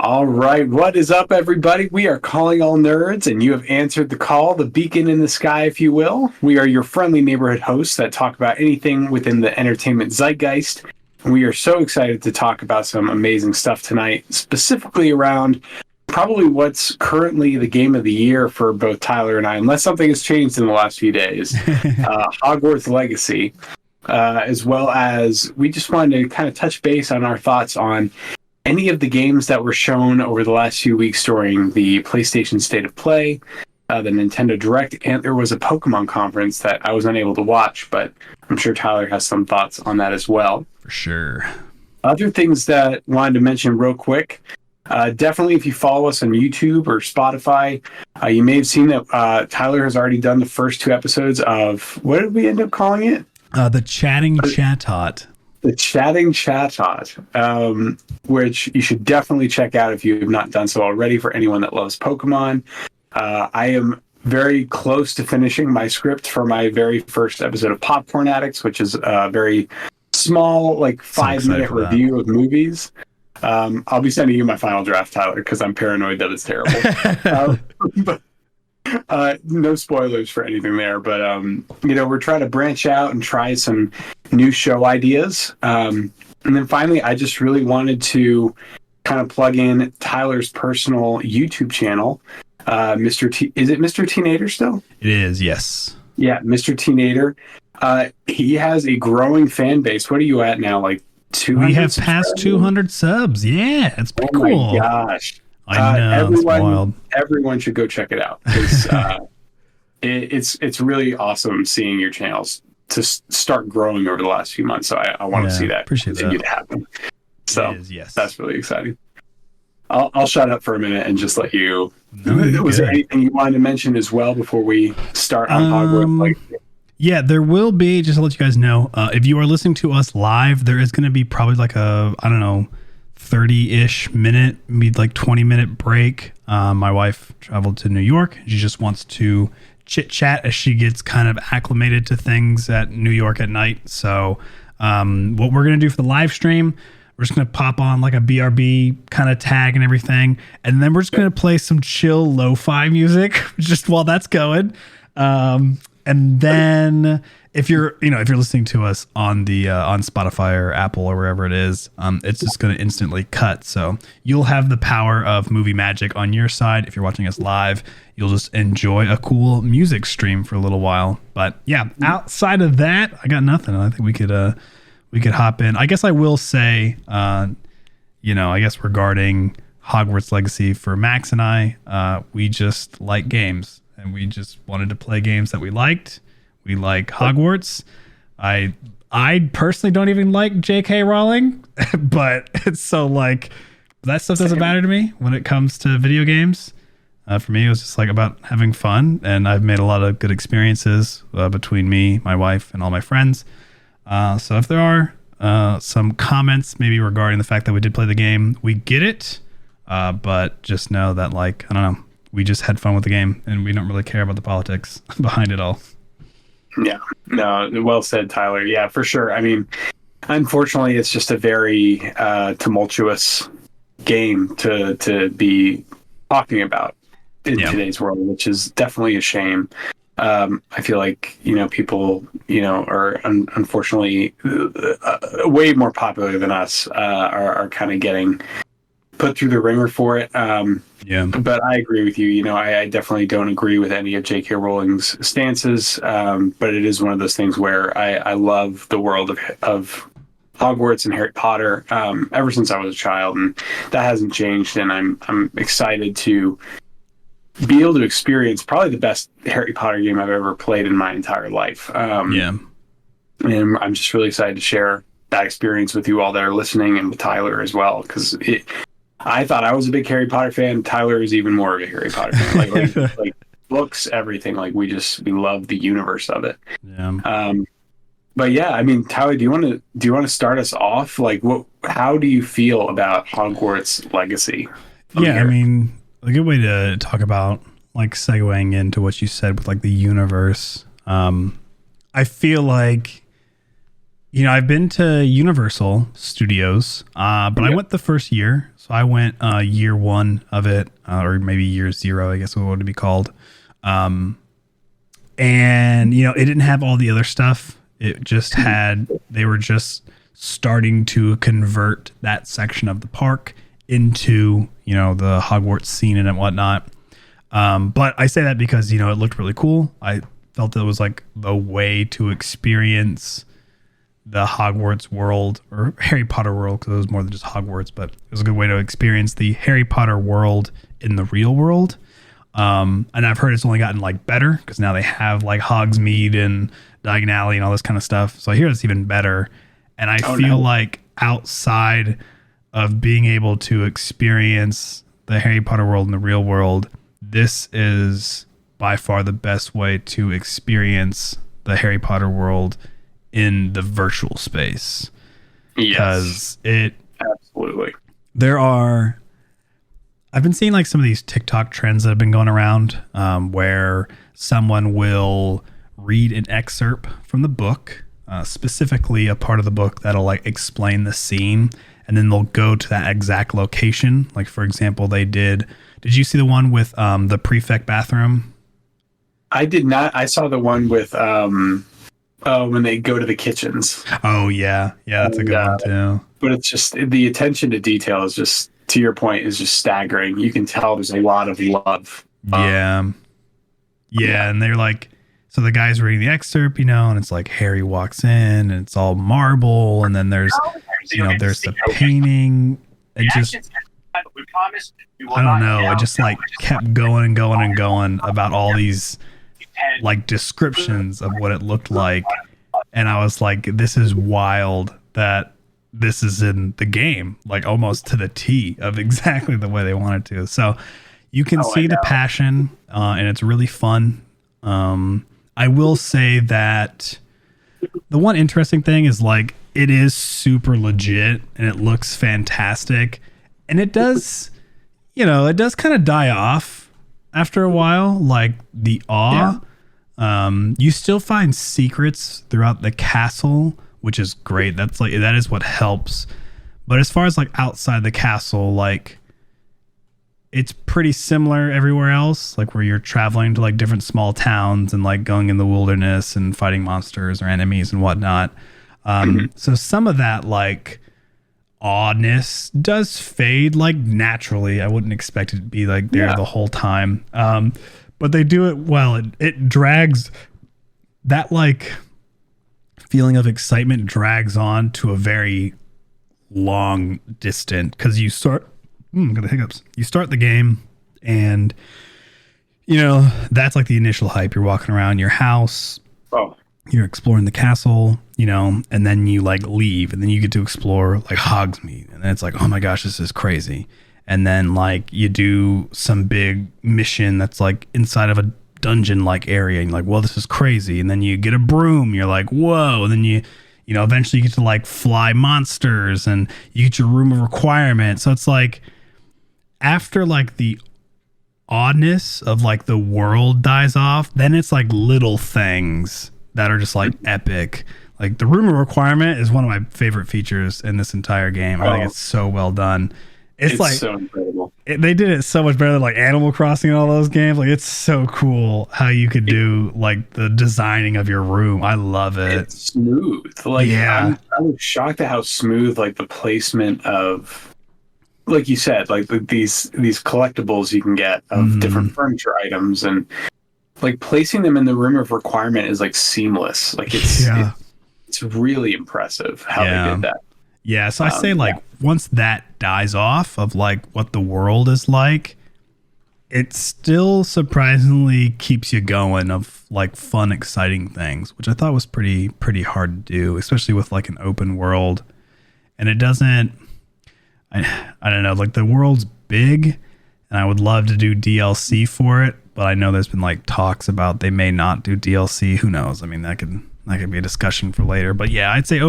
All right, what is up, everybody? We are calling all nerds, and you have answered the call, the beacon in the sky, if you will. We are your friendly neighborhood hosts that talk about anything within the entertainment zeitgeist. We are so excited to talk about some amazing stuff tonight, specifically around probably what's currently the game of the year for both Tyler and I, unless something has changed in the last few days, Hogwarts Legacy, as well as we just wanted to kind of touch base on our thoughts on any of the games that were shown over the last few weeks during the PlayStation State of Play, the Nintendo Direct, and there was a Pokemon conference that I was unable to watch, but I'm sure Tyler has some thoughts on that as well. For sure. Other things that I wanted to mention real quick, definitely if you follow us on YouTube or Spotify, you may have seen that Tyler has already done the first 2 episodes of, what did we end up calling it? The Chatting Chatot. The Chatting Chatot, which you should definitely check out if you have not done so already for anyone that loves Pokemon. I am very close to finishing my script for my very first episode of Popcorn Addicts, which is a very small, like 5-minute review of movies. I'll be sending you my final draft, Tyler, because I'm paranoid that it's terrible. But no spoilers for anything there, but we're trying to branch out and try some new show ideas. And then finally, I just really wanted to kind of plug in Tyler's personal YouTube channel. Is it Mr. Teenator still? It is, yes. Yeah, Mr. Teenator. He has a growing fan base. What are you at now? Like 200? We have passed 200 subs. Yeah, it's pretty cool. Oh my gosh. I know, it's wild. Everyone should go check it out. It's really awesome seeing your channels to start growing over the last few months. So I want to see that continue to happen. So yes. That's really exciting. I'll shut up for a minute and just let you. Was there anything you wanted to mention as well before we start on Hogwarts? Yeah, there will be, just to let you guys know, if you are listening to us live, there is going to be probably like a, 30-ish minute, maybe like 20-minute break. My wife traveled to New York. She just wants to chit chat as she gets kind of acclimated to things at New York at night. So what we're going to do for the live stream, we're just going to pop on like a BRB kind of tag and everything. And then we're just going to play some chill lo-fi music just while that's going. And then if you're listening to us on the on Spotify or Apple or wherever it is, it's just going to instantly cut. So you'll have the power of movie magic on your side. If you're watching us live, you'll just enjoy a cool music stream for a little while. But yeah, outside of that, I got nothing. I think we could hop in. I guess I will say, I guess regarding Hogwarts Legacy for Max and I, we just like games. And we just wanted to play games that we liked. We like Hogwarts. I personally don't even like J.K. Rowling, but it's so like that stuff doesn't matter to me when it comes to video games. For me, it was just like about having fun, and I've made a lot of good experiences between me, my wife, and all my friends. So if there are some comments maybe regarding the fact that we did play the game, we get it, but just know that we just had fun with the game, and we don't really care about the politics behind it all. Yeah, no, well said, Tyler. Yeah, for sure. I mean, unfortunately, it's just a very tumultuous game to be talking about in today's world, which is definitely a shame. I feel like, people, are unfortunately way more popular than us, are kind of getting put through the ringer for it. But I agree with you. I definitely don't agree with any of J.K. Rowling's stances. But it is one of those things where I love the world of Hogwarts and Harry Potter ever since I was a child, and that hasn't changed. And I'm excited to be able to experience probably the best Harry Potter game I've ever played in my entire life. And I'm just really excited to share that experience with you all that are listening, and with Tyler as well, because I thought I was a big Harry Potter fan. Tyler is even more of a Harry Potter fan. Like books, everything. Like we love the universe of it. Yeah. But yeah, I mean, Tyler, do you want to start us off? Like, how do you feel about Hogwarts Legacy? I mean, a good way to talk about, like, segueing into what you said with like the universe. I feel like I've been to Universal Studios, but I went the first year. So I went year one of it, or maybe year zero, I guess what would it be called. And, it didn't have all the other stuff. It just had, they were just starting to convert that section of the park into, the Hogwarts scene and whatnot. But I say that because, it looked really cool. I felt it was like the way to experience the Hogwarts world, or Harry Potter world, because it was more than just Hogwarts, but it was a good way to experience the Harry Potter world in the real world. And I've heard it's only gotten like better because now they have like Hogsmeade and Diagon Alley and all this kind of stuff. So I hear it's even better. And I feel like outside of being able to experience the Harry Potter world in the real world, this is by far the best way to experience the Harry Potter world in the virtual space. Yes. Because absolutely. I've been seeing like some of these TikTok trends that have been going around, where someone will read an excerpt from the book, specifically a part of the book that'll like explain the scene, and then they'll go to that exact location. Like, for example, did you see the one with the prefect bathroom? I did not. I saw the one with when they go to the kitchens. Oh yeah, that's a good one too. But it's just the attention to detail is just, to your point, is just staggering. You can tell there's a lot of love. Yeah, and they're like, so the guy's reading the excerpt, and it's like Harry walks in, and it's all marble, and then there's the painting. It just, I don't know. It just like kept going and going and going about all these like descriptions of what it looked like, and I was like, this is wild that this is in the game, like almost to the T of exactly the way they wanted to. So you can see the passion, and it's really fun. I will say that the one interesting thing is like it is super legit and it looks fantastic, and it does kind of die off after a while, like the awe. You still find secrets throughout the castle, which is great. That is what helps. But as far as like outside the castle, like it's pretty similar everywhere else, like where you're traveling to like different small towns and like going in the wilderness and fighting monsters or enemies and whatnot. So some of that like oddness does fade like naturally. I wouldn't expect it to be like there the whole time. But they do it well. It drags that like feeling of excitement drags on to a very long distant, because you start got the hiccups. You start the game and that's like the initial hype. You're walking around your house. You're exploring the castle, and then you like leave, and then you get to explore like Hogsmeade, and then it's like, oh my gosh, this is crazy. And then like you do some big mission that's like inside of a dungeon like area, and you're like, well, this is crazy. And then you get a broom, you're like, whoa. And then you eventually you get to like fly monsters, and you get your room of requirement. So it's like after like the oddness of like the world dies off, then it's like little things that are just like epic. Like the room of requirement is one of my favorite features in this entire game. I think it's so well done. It's like so incredible. They did it so much better than like Animal Crossing and all those games. Like it's so cool how you could do like the designing of your room. I love it. It's smooth. Like I was shocked at how smooth like the placement of, like you said, like these collectibles you can get of different furniture items, and like placing them in the room of requirement is like seamless. Like it's really impressive how they did that. Yeah, so I say like once that dies off of like what the world is like, it still surprisingly keeps you going of like fun, exciting things, which I thought was pretty hard to do, especially with like an open world. And it doesn't, I don't know, like the world's big, and I would love to do DLC for it, but I know there's been like talks about they may not do DLC. Who knows? I mean, that could be a discussion for later. But yeah, I'd say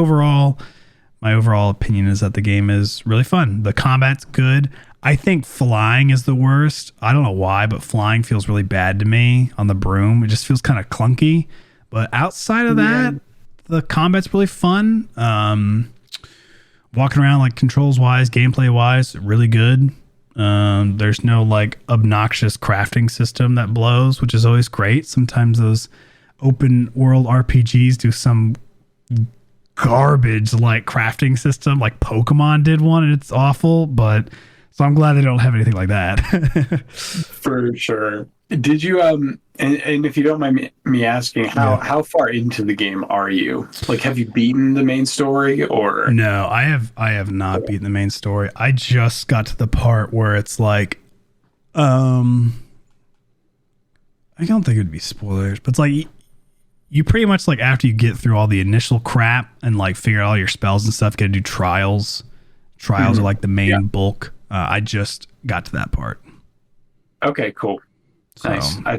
my overall opinion is that the game is really fun. The combat's good. I think flying is the worst. I don't know why, but flying feels really bad to me on the broom. It just feels kind of clunky. But outside of that, the combat's really fun. Walking around, like, controls wise, gameplay wise, really good. There's no like obnoxious crafting system that blows, which is always great. Sometimes those open world RPGs do some garbage like crafting system, like Pokemon did one, and it's awful. But so I'm glad they don't have anything like that. For sure. Did you and if you don't mind me asking, how far into the game are you? Like, have you beaten the main story or? No, I have not beaten the main story. I just got to the part where it's like, I don't think it'd be spoilers, but it's like you pretty much, like, after you get through all the initial crap and like figure out all your spells and stuff, gotta do trials. Trials are like the main bulk. I just got to that part. Okay, cool. So, nice. I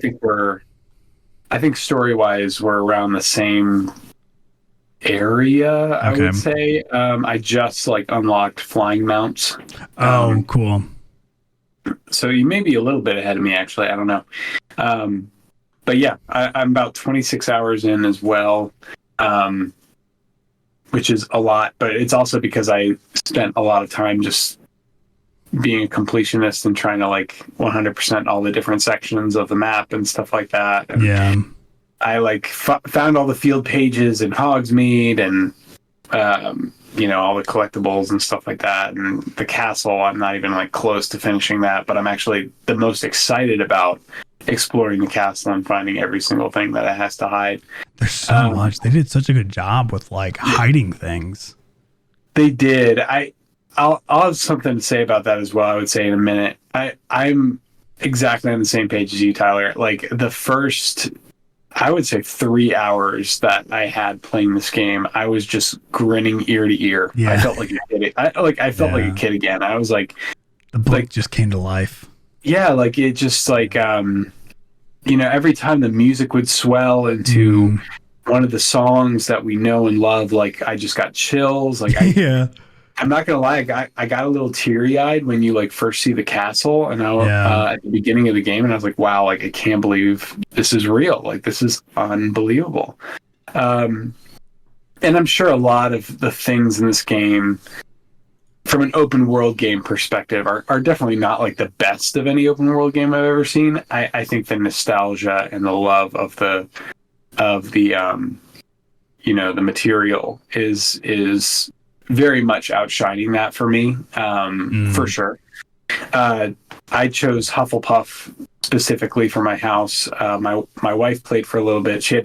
think story-wise, we're around the same area, I would say. I just like unlocked flying mounts. Cool. So you may be a little bit ahead of me, actually. I don't know. But yeah, I'm about 26 hours in as well, which is a lot. But it's also because I spent a lot of time just being a completionist and trying to like 100% all the different sections of the map and stuff like that. And yeah. I like found all the field pages in Hogsmeade and, all the collectibles and stuff like that. And the castle, I'm not even like close to finishing that, but I'm actually the most excited about exploring the castle and finding every single thing that it has to hide. There's so much. They did such a good job with like hiding things. They did. I'll have something to say about that as well, I would say in a minute. I'm exactly on the same page as you, Tyler. Like the first, I would say 3 hours that I had playing this game, I was just grinning ear to ear. Yeah. I felt like a kid. I felt like a kid again. I was like, the book just came to life. Yeah, like it just like every time the music would swell into one of the songs that we know and love, like I just got chills. Like I'm not gonna lie, I got a little teary-eyed when you like first see the castle, and at the beginning of the game, and I was like, wow, like I can't believe this is real. Like this is unbelievable. And I'm sure a lot of the things in this game, from an open world game perspective, are definitely not like the best of any open world game I've ever seen. I think the nostalgia and the love of the the material is very much outshining that for me, for sure. I chose Hufflepuff specifically for my house. My wife played for a little bit. She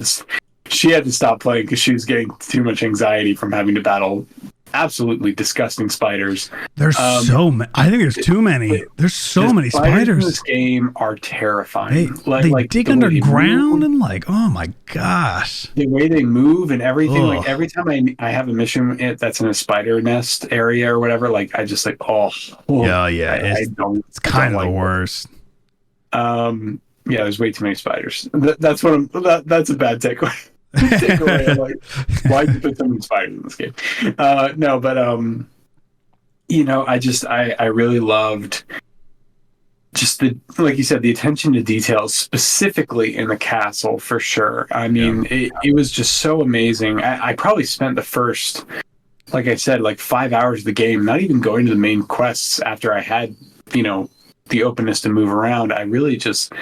had to stop playing because she was getting too much anxiety from having to battle absolutely disgusting spiders. There's so many. I think there's too many. There's so many spiders. In this game are terrifying. They dig underground and like, oh my gosh. The way they move and everything. Ugh. Like every time I have a mission that's in a spider nest area or whatever, like I just like, yeah. It's kind of the worst. Yeah, there's way too many spiders. That's a bad takeaway. I'm like, why did you put so many spiders in this game? No, but I really loved just like you said, the attention to detail, specifically in the castle, for sure. I mean, it was just so amazing. I probably spent the first, like I said, like 5 hours of the game, not even going to the main quests after I had, the openness to move around. I really just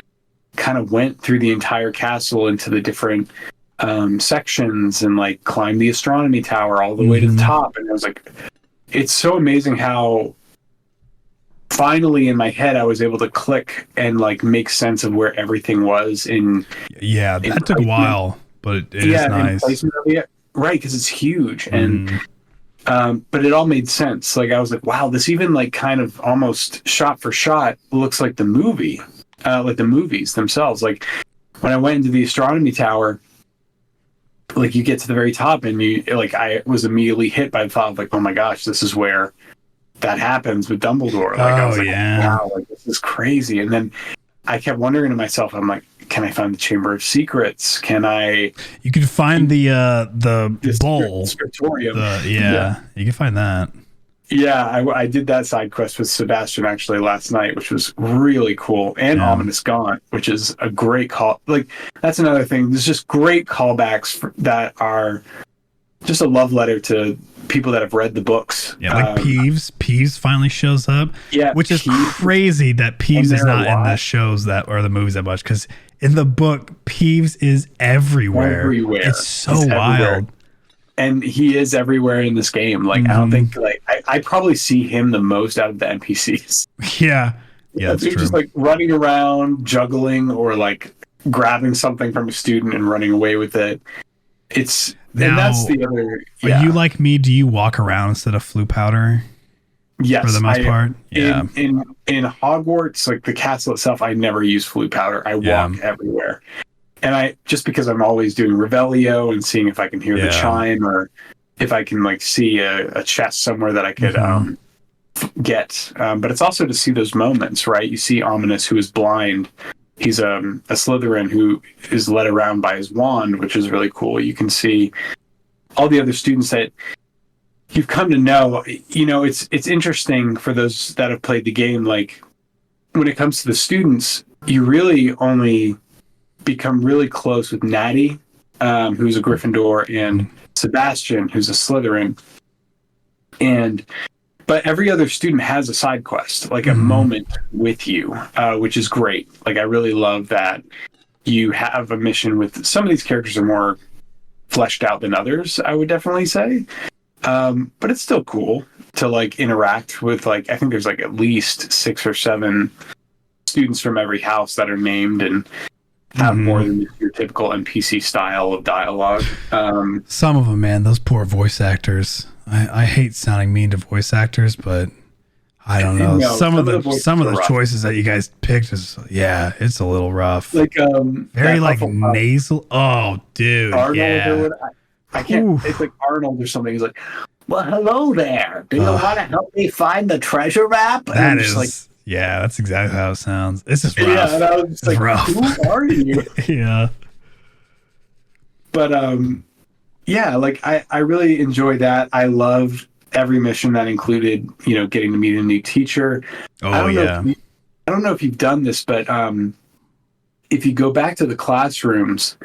kind of went through the entire castle into the different sections and like climbed the astronomy tower all the way to the top. And I was like, it's so amazing how finally in my head I was able to click and like make sense of where everything was that took a while, but it is nice. Right, because it's huge. And but it all made sense. Like I was like, wow, this even like kind of almost shot for shot looks like the movie, like the movies themselves. Like when I went into the astronomy tower, like you get to the very top and I was immediately hit by the thought of like, oh my gosh, this is where that happens with Dumbledore. Like I was like, wow, like this is crazy. And then I kept wondering to myself, I'm like, can I find the Chamber of Secrets? You could find the bowl. Scriptorium. You can find that. Yeah, I did that side quest with Sebastian actually last night, which was really cool. And Ominous Gaunt, which is a great call. Like, that's another thing. There's just great callbacks that are just a love letter to people that have read the books. Yeah, like Peeves finally shows up. Yeah, which is Peeves, crazy that Peeves is not in the shows that or the movies that much, because in the book Peeves is everywhere. It's so wild. Everywhere. And he is everywhere in this game. Like, I don't think, like, I probably see him the most out of the NPCs. Yeah. Yeah, that's true. Just like running around, juggling, or like grabbing something from a student and running away with it. And that's the other. Yeah. Are you like me? Do you walk around instead of flue powder? Yes, for the most part. Yeah. In Hogwarts, like the castle itself, I never use flue powder. I walk everywhere. And just because I'm always doing Revelio and seeing if I can hear the chime, or if I can like see a chest somewhere that I could get. But it's also to see those moments, right? You see Ominous, who is blind. He's a Slytherin who is led around by his wand, which is really cool. You can see all the other students that you've come to know. You know, it's interesting for those that have played the game. Like, when it comes to the students, you really only become really close with Natty, who's a Gryffindor, and Sebastian, who's a Slytherin. But every other student has a side quest, like a moment with you, which is great. Like, I really love that you have a mission with some of these characters are more fleshed out than others, I would definitely say. But it's still cool to like interact with, like, I think there's like at least 6 or 7 students from every house that are named and have more than your typical NPC style of dialogue. Some of them, man, those poor voice actors. I hate sounding mean to voice actors, but I don't know. Some of the choices that you guys picked is, it's a little rough. Like very like nasal. Oh, dude, Arnold, I can't. Oof. It's like Arnold or something. He's like, "Well, hello there. Do you want to help me find the treasure map?" And that is like, yeah, that's exactly how it sounds. It's just rough. Yeah, and I was just like, rough. Who are you? Yeah. But yeah, like I really enjoyed that. I loved every mission that included, you know, getting to meet a new teacher. Oh, yeah. I don't know if you've done this, but if you go back to the classrooms,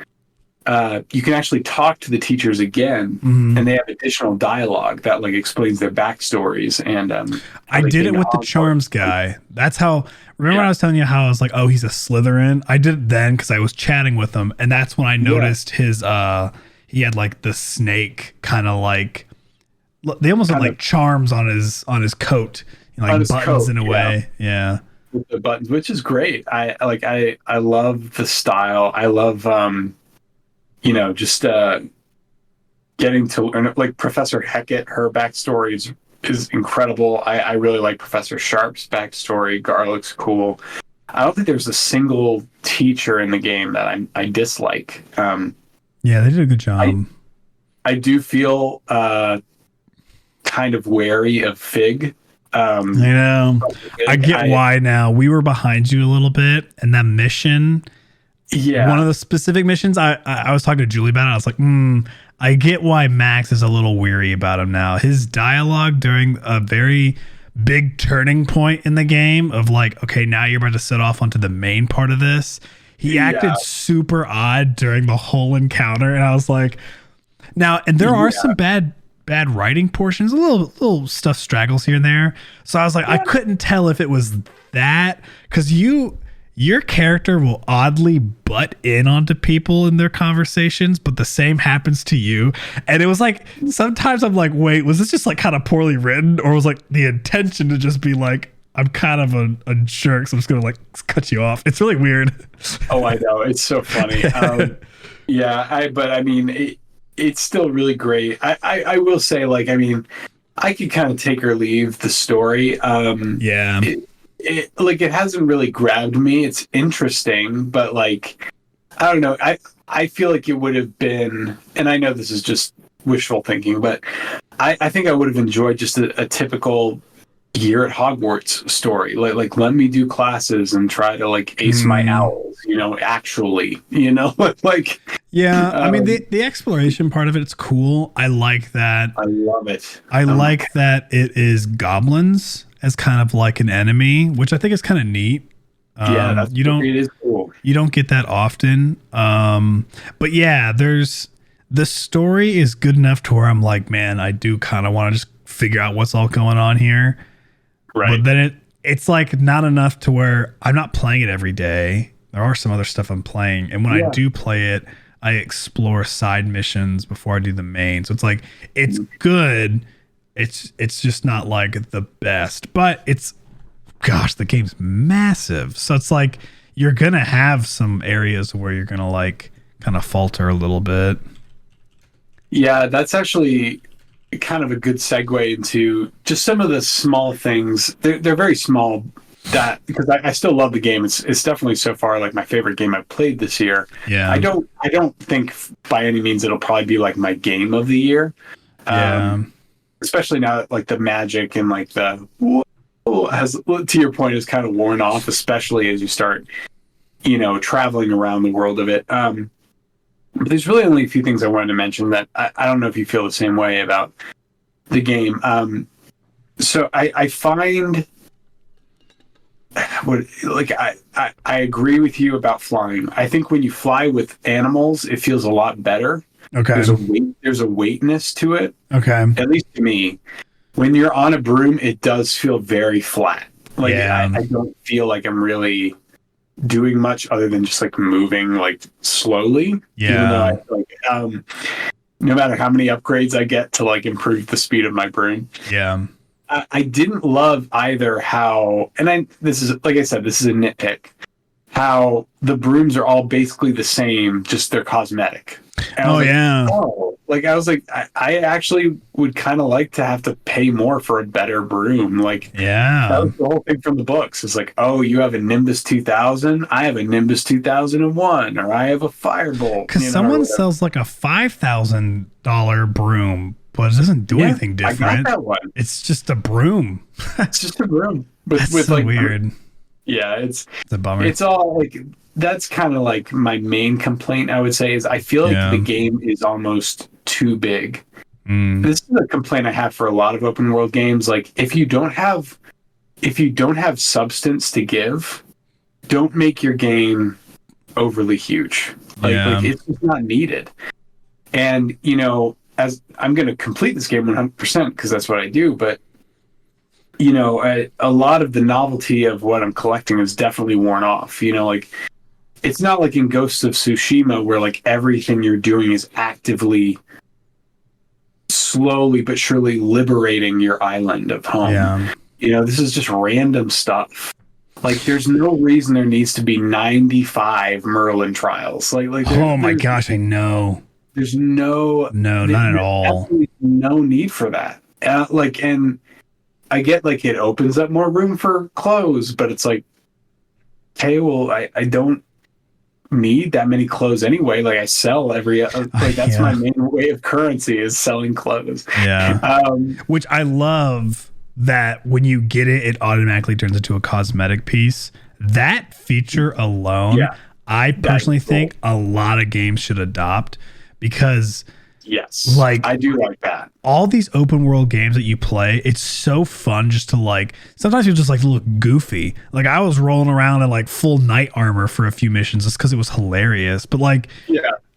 you can actually talk to the teachers again, and they have additional dialogue that like explains their backstories. And I did it with the charms guy. That's how. Remember, I was telling you how I was like, oh, he's a Slytherin. I did it then because I was chatting with him, and that's when I noticed his. He had like the snake kind of like. They almost had like charms on his coat, you know, like buttons in a way. Yeah. With the buttons, which is great. I love the style. I love you know, just getting to learn, like Professor Hecat, her backstory is incredible. I really like Professor Sharp's backstory. Garlick's cool. I don't think there's a single teacher in the game that I dislike. Yeah, they did a good job. I do feel kind of wary of Fig. I know. I get why now. We were behind you a little bit, and that mission. Yeah. One of the specific missions, I was talking to Julie about it. I was like, I get why Max is a little weary about him now. His dialogue during a very big turning point in the game of like, okay, now you're about to set off onto the main part of this. He acted super odd during the whole encounter. And I was like, now, and there are some bad writing portions, a little stuff straggles here and there. So I was like, I couldn't tell if it was that, because your character will oddly butt in onto people in their conversations, but the same happens to you. And it was like, sometimes I'm like, wait, was this just like kind of poorly written? Or was like the intention to just be like, I'm kind of a jerk, so I'm just going to like cut you off. It's really weird. Oh, I know. It's so funny. But I mean, it's still really great. I will say, like, I mean, I could kind of take or leave the story. It hasn't really grabbed me. It's interesting, but like, I don't know. I feel like it would have been, and I know this is just wishful thinking, but I think I would have enjoyed just a typical year at Hogwarts story. Like let me do classes and try to like ace my owls, you know, actually, you know, like. Yeah, I mean, the exploration part of it's cool. I like that. I love it. I like that it is goblins as kind of like an enemy, which I think is kind of neat. It is cool. You don't get that often. But yeah, there's The story is good enough to where I'm like, man, I do kind of want to just figure out what's all going on here. Right. But then it's like not enough to where I'm not playing it every day. There are some other stuff I'm playing, and when I do play it, I explore side missions before I do the main. So it's like it's good. It's just not like the best, but it's the game's massive. So it's like you're gonna have some areas where you're gonna like kind of falter a little bit. Yeah, that's actually kind of a good segue into just some of the small things. They're very small, that because I still love the game. It's definitely so far like my favorite game I've played this year. Yeah. I don't think by any means it'll probably be like my game of the year. Yeah. Especially now that like the magic and like the has, to your point, is kind of worn off, especially as you start, traveling around the world of it. But there's really only a few things I wanted to mention that I don't know if you feel the same way about the game. So I find I agree with you about flying. I think when you fly with animals, it feels a lot better. Okay. There's a weightness to it. Okay. At least to me. When you're on a broom, it does feel very flat. Like I don't feel like I'm really doing much other than just like moving like slowly. Yeah. Even though no matter how many upgrades I get to like improve the speed of my broom. Yeah. I didn't love either how, this is, like I said, this is a nitpick, how the brooms are all basically the same, just they're cosmetic. And I was like, I actually would kind of like to have to pay more for a better broom. Like, that was the whole thing from the books. It's like, oh, you have a Nimbus 2000, I have a Nimbus 2001, or I have a Firebolt. Because someone sells like a $5,000 broom, but it doesn't do anything different. I got that one. It's just a broom. It's just a broom. With so like weird. Yeah, it's a bummer. It's all like, that's kind of like my main complaint, I would say, is I feel like the game is almost too big. This is a complaint I have for a lot of open world games. Like, if you don't have substance to give, don't make your game overly huge. Like it's just not needed. And as I'm going to complete this game 100% because that's what I do, but a lot of the novelty of what I'm collecting is definitely worn off. Like, it's not like in Ghosts of Tsushima where like everything you're doing is actively, slowly but surely liberating your island of home. This is just random stuff. Like, there's no reason there needs to be 95 Merlin trials. Oh my gosh, I know. There's not at all. No need for that. And I get like it opens up more room for clothes, but it's like, hey, well, I don't need that many clothes anyway. Like, I sell that's my main way of currency, is selling clothes. Which I love, that when you get it, it automatically turns into a cosmetic piece. That feature alone, I personally think a lot of games should adopt, because like, I do like that. All these open world games that you play, it's so fun just to like, sometimes you just like look goofy. Like, I was rolling around in like full knight armor for a few missions just because it was hilarious. But like,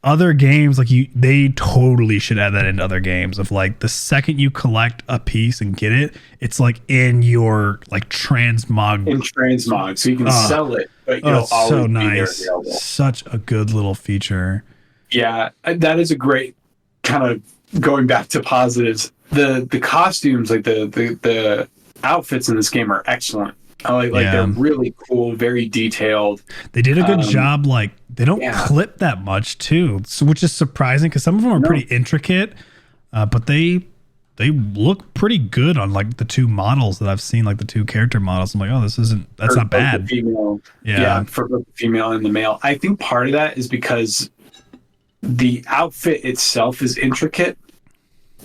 other games, like, they totally should add that into other games, of like, the second you collect a piece and get it, it's like in your like transmog, so you can sell it, but you'll always so be nice. there available. Such a good little feature. Yeah, that is a great kind of going back to positives. The costumes, like the outfits in this game are excellent. They're really cool, very detailed. They did a good job. Like, they don't clip that much too, which is surprising, because some of them are pretty intricate, but they look pretty good on like the two models that I've seen, like the two character models. I'm like, oh, that's not bad. Female, for both the female and the male. I think part of that is because the outfit itself is intricate,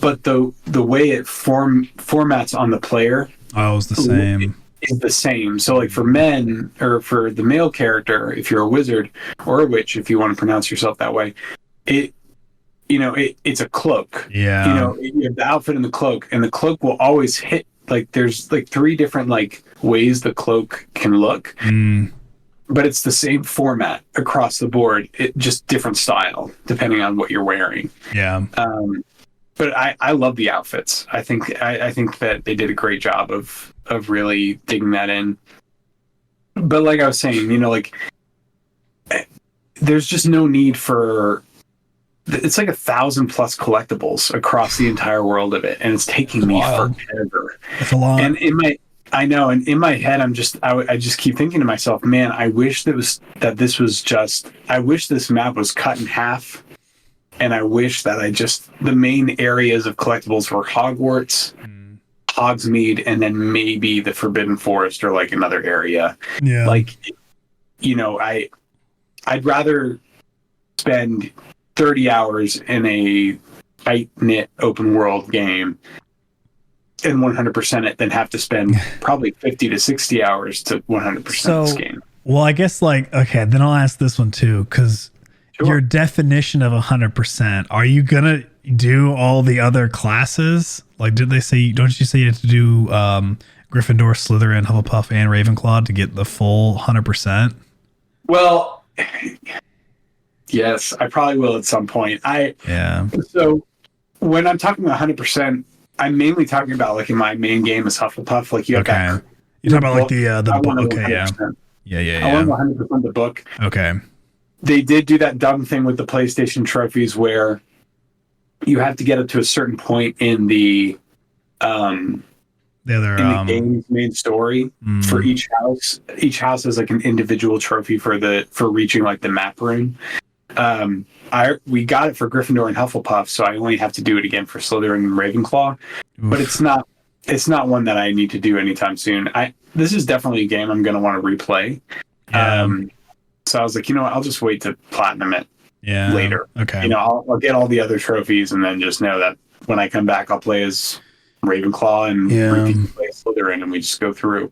but the way it formats on the player is the same. Is the same. So like for men, or for the male character, if you're a wizard or a witch, if you want to pronounce yourself that way, it's a cloak. You have the outfit and the cloak will always hit. Like, there's like 3 different like ways the cloak can look. but it's the same format across the board. It just different style depending on what you're wearing. Yeah. But I love the outfits. I think that they did a great job of really digging that in. But like I was saying, like there's just no need for. It's like 1,000+ collectibles across the entire world of it, and it's taking me forever. That's a lot. And in my head, I just keep thinking to myself, man, I wish I wish this map was cut in half, and I wish that the main areas of collectibles were Hogwarts, Hogsmeade, and then maybe the Forbidden Forest or like another area. Yeah. Like, I'd rather spend 30 hours in a tight-knit open world game and 100% it than have to spend probably 50 to 60 hours to 100% this game. Well, I guess okay, then I'll ask this one too, because your definition of 100%, are you going to do all the other classes? Like, don't you say you have to do Gryffindor, Slytherin, Hufflepuff, and Ravenclaw to get the full 100%? Well, yes, I probably will at some point. So when I'm talking about 100%, I'm mainly talking about like in my main game is Hufflepuff. Like you have that. You're talking about like the book. Okay, yeah. I want 100% the book. Okay. They did do that dumb thing with the PlayStation trophies where you have to get up to a certain point in the game's main story for each house. Each house has like an individual trophy for reaching like the map room. We got it for Gryffindor and Hufflepuff, so I only have to do it again for Slytherin and Ravenclaw. But it's not one that I need to do anytime soon. This is definitely a game I'm going to want to replay. So I was like, I'll just wait to platinum it later. Okay. I'll get all the other trophies and then just know that when I come back, I'll play as Ravenclaw and repeat play Slytherin, and we just go through,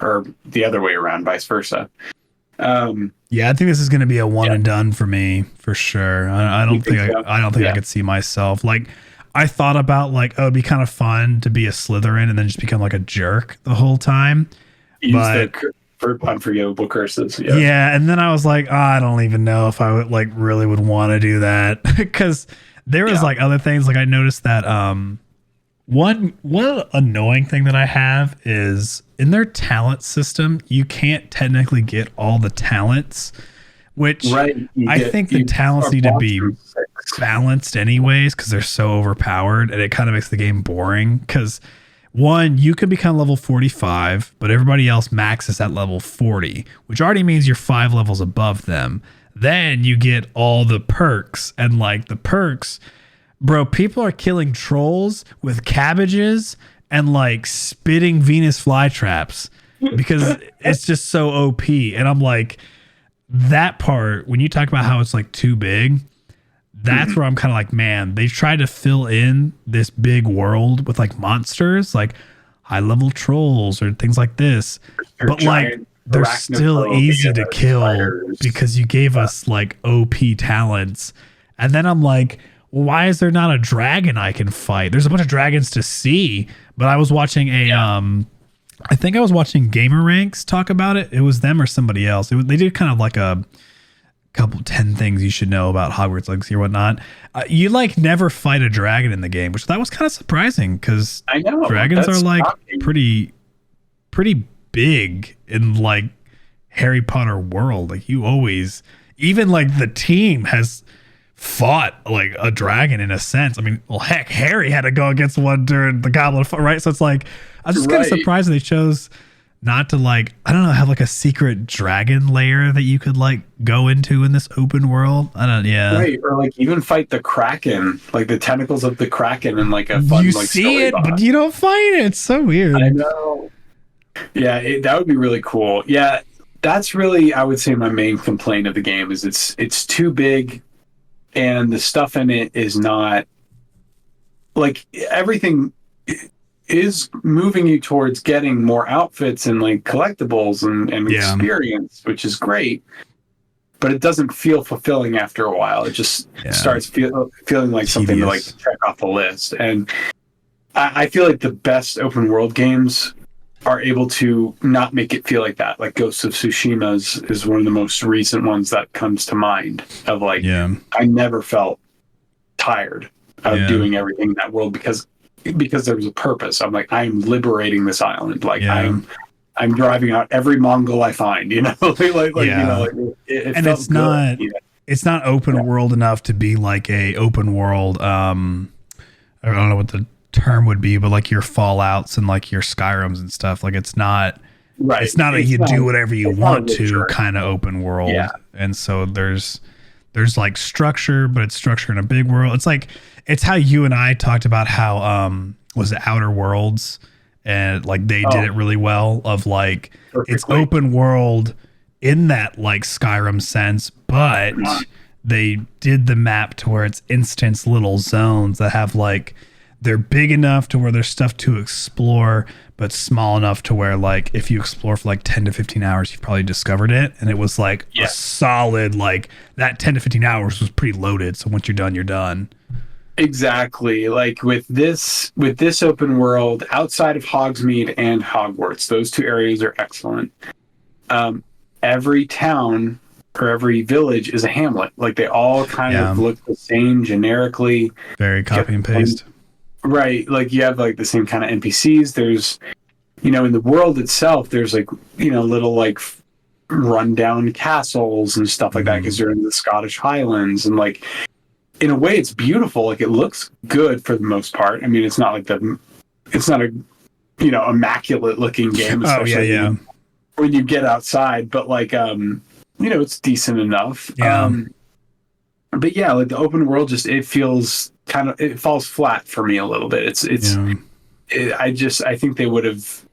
or the other way around, vice versa. I think this is going to be a one and done for me for sure. I don't think I could see myself like. I thought about like, it'd be kind of fun to be a Slytherin and then just become like a jerk the whole time. For unforgivable curses. Yeah. And then I was like, I don't even know if I would like really would want to do that because there was like other things. Like I noticed that one annoying thing that I have is in their talent system, you can't technically get all the talents, which I think the talents need to be balanced anyways because they're so overpowered and it kind of makes the game boring because one, you can become level 45, but everybody else maxes at level 40, which already means you're 5 levels above them. Then you get all the perks and like the perks, bro, people are killing trolls with cabbages and like spitting Venus flytraps because it's just so OP. And I'm like, that part, when you talk about how it's like too big, that's where I'm kind of like, man, they tried to fill in this big world with like monsters, like high level trolls or things like this. But like, they're still easy to kill because you gave us like OP talents. And then I'm like, why is there not a dragon I can fight? There's a bunch of dragons to see, but I was watching I think I was watching Gamer Ranks talk about it. It was them or somebody else. They did kind of like a couple 10 things you should know about Hogwarts Legacy or whatnot. You like never fight a dragon in the game, which that was kind of surprising because I know dragons are like pretty big in like Harry Potter world. Like you always, even like the team has fought like a dragon in a sense. I mean, well, heck, Harry had to go against one during the Goblet of Fire, right? So it's like, I was just kind of surprised they chose not to like, I don't know, have like a secret dragon lair that you could like go into in this open world. Right, or like even fight the Kraken, like the tentacles of the Kraken in like a fun you like see it, but you don't fight it. It's so weird. I know. Yeah, that would be really cool. Yeah, that's really, I would say, my main complaint of the game is it's too big, and the stuff in it is not like everything is moving you towards getting more outfits and like collectibles and experience, which is great, but it doesn't feel fulfilling after a while. It just starts feeling like something to like check off the list. And I feel like the best open world games are able to not make it feel like that. Like Ghost of Tsushima is one of the most recent ones that comes to mind of like, Yeah. I never felt tired of doing everything in that world because there was a purpose. I'm like, I'm liberating this island. Like I'm driving out every Mongol I find, you know, like you know, like it and felt it's good, not, you know? it's not open world enough to be like a open world. I don't know what the term would be, but like your Fallouts and like your Skyrims and stuff. Like it's not, Right. it's not you do whatever you want to kind of open world. Yeah. And so there's like structure, but it's structure in a big world. It's like, it's how you and I talked about how, was it Outer Worlds? And like they did it really well of like, perfectly. It's open world in that like Skyrim sense, but they did the map to where it's instance little zones that have like, they're big enough to where there's stuff to explore, but small enough to where like if you explore for like 10 to 15 hours, you've probably discovered it. And it was like a solid, like that 10 to 15 hours was pretty loaded. So once you're done, you're done. Exactly. Like with this open world outside of Hogsmeade and Hogwarts, those two areas are excellent. Every town or every village is a hamlet. Like they all kind of look the same generically. Very copy and paste. Right. Like you have like the same kind of NPCs. There's, you know, in the world itself, there's like, you know, little like rundown castles and stuff like that because they're in the Scottish Highlands. And like, in a way, it's beautiful. Like it looks good for the most part. I mean, it's not like it's not a, you know, immaculate looking game. Especially when you get outside, but like, you know, it's decent enough. Yeah. But yeah, like the open world, just it feels kind of, it falls flat for me a little bit. I think they would have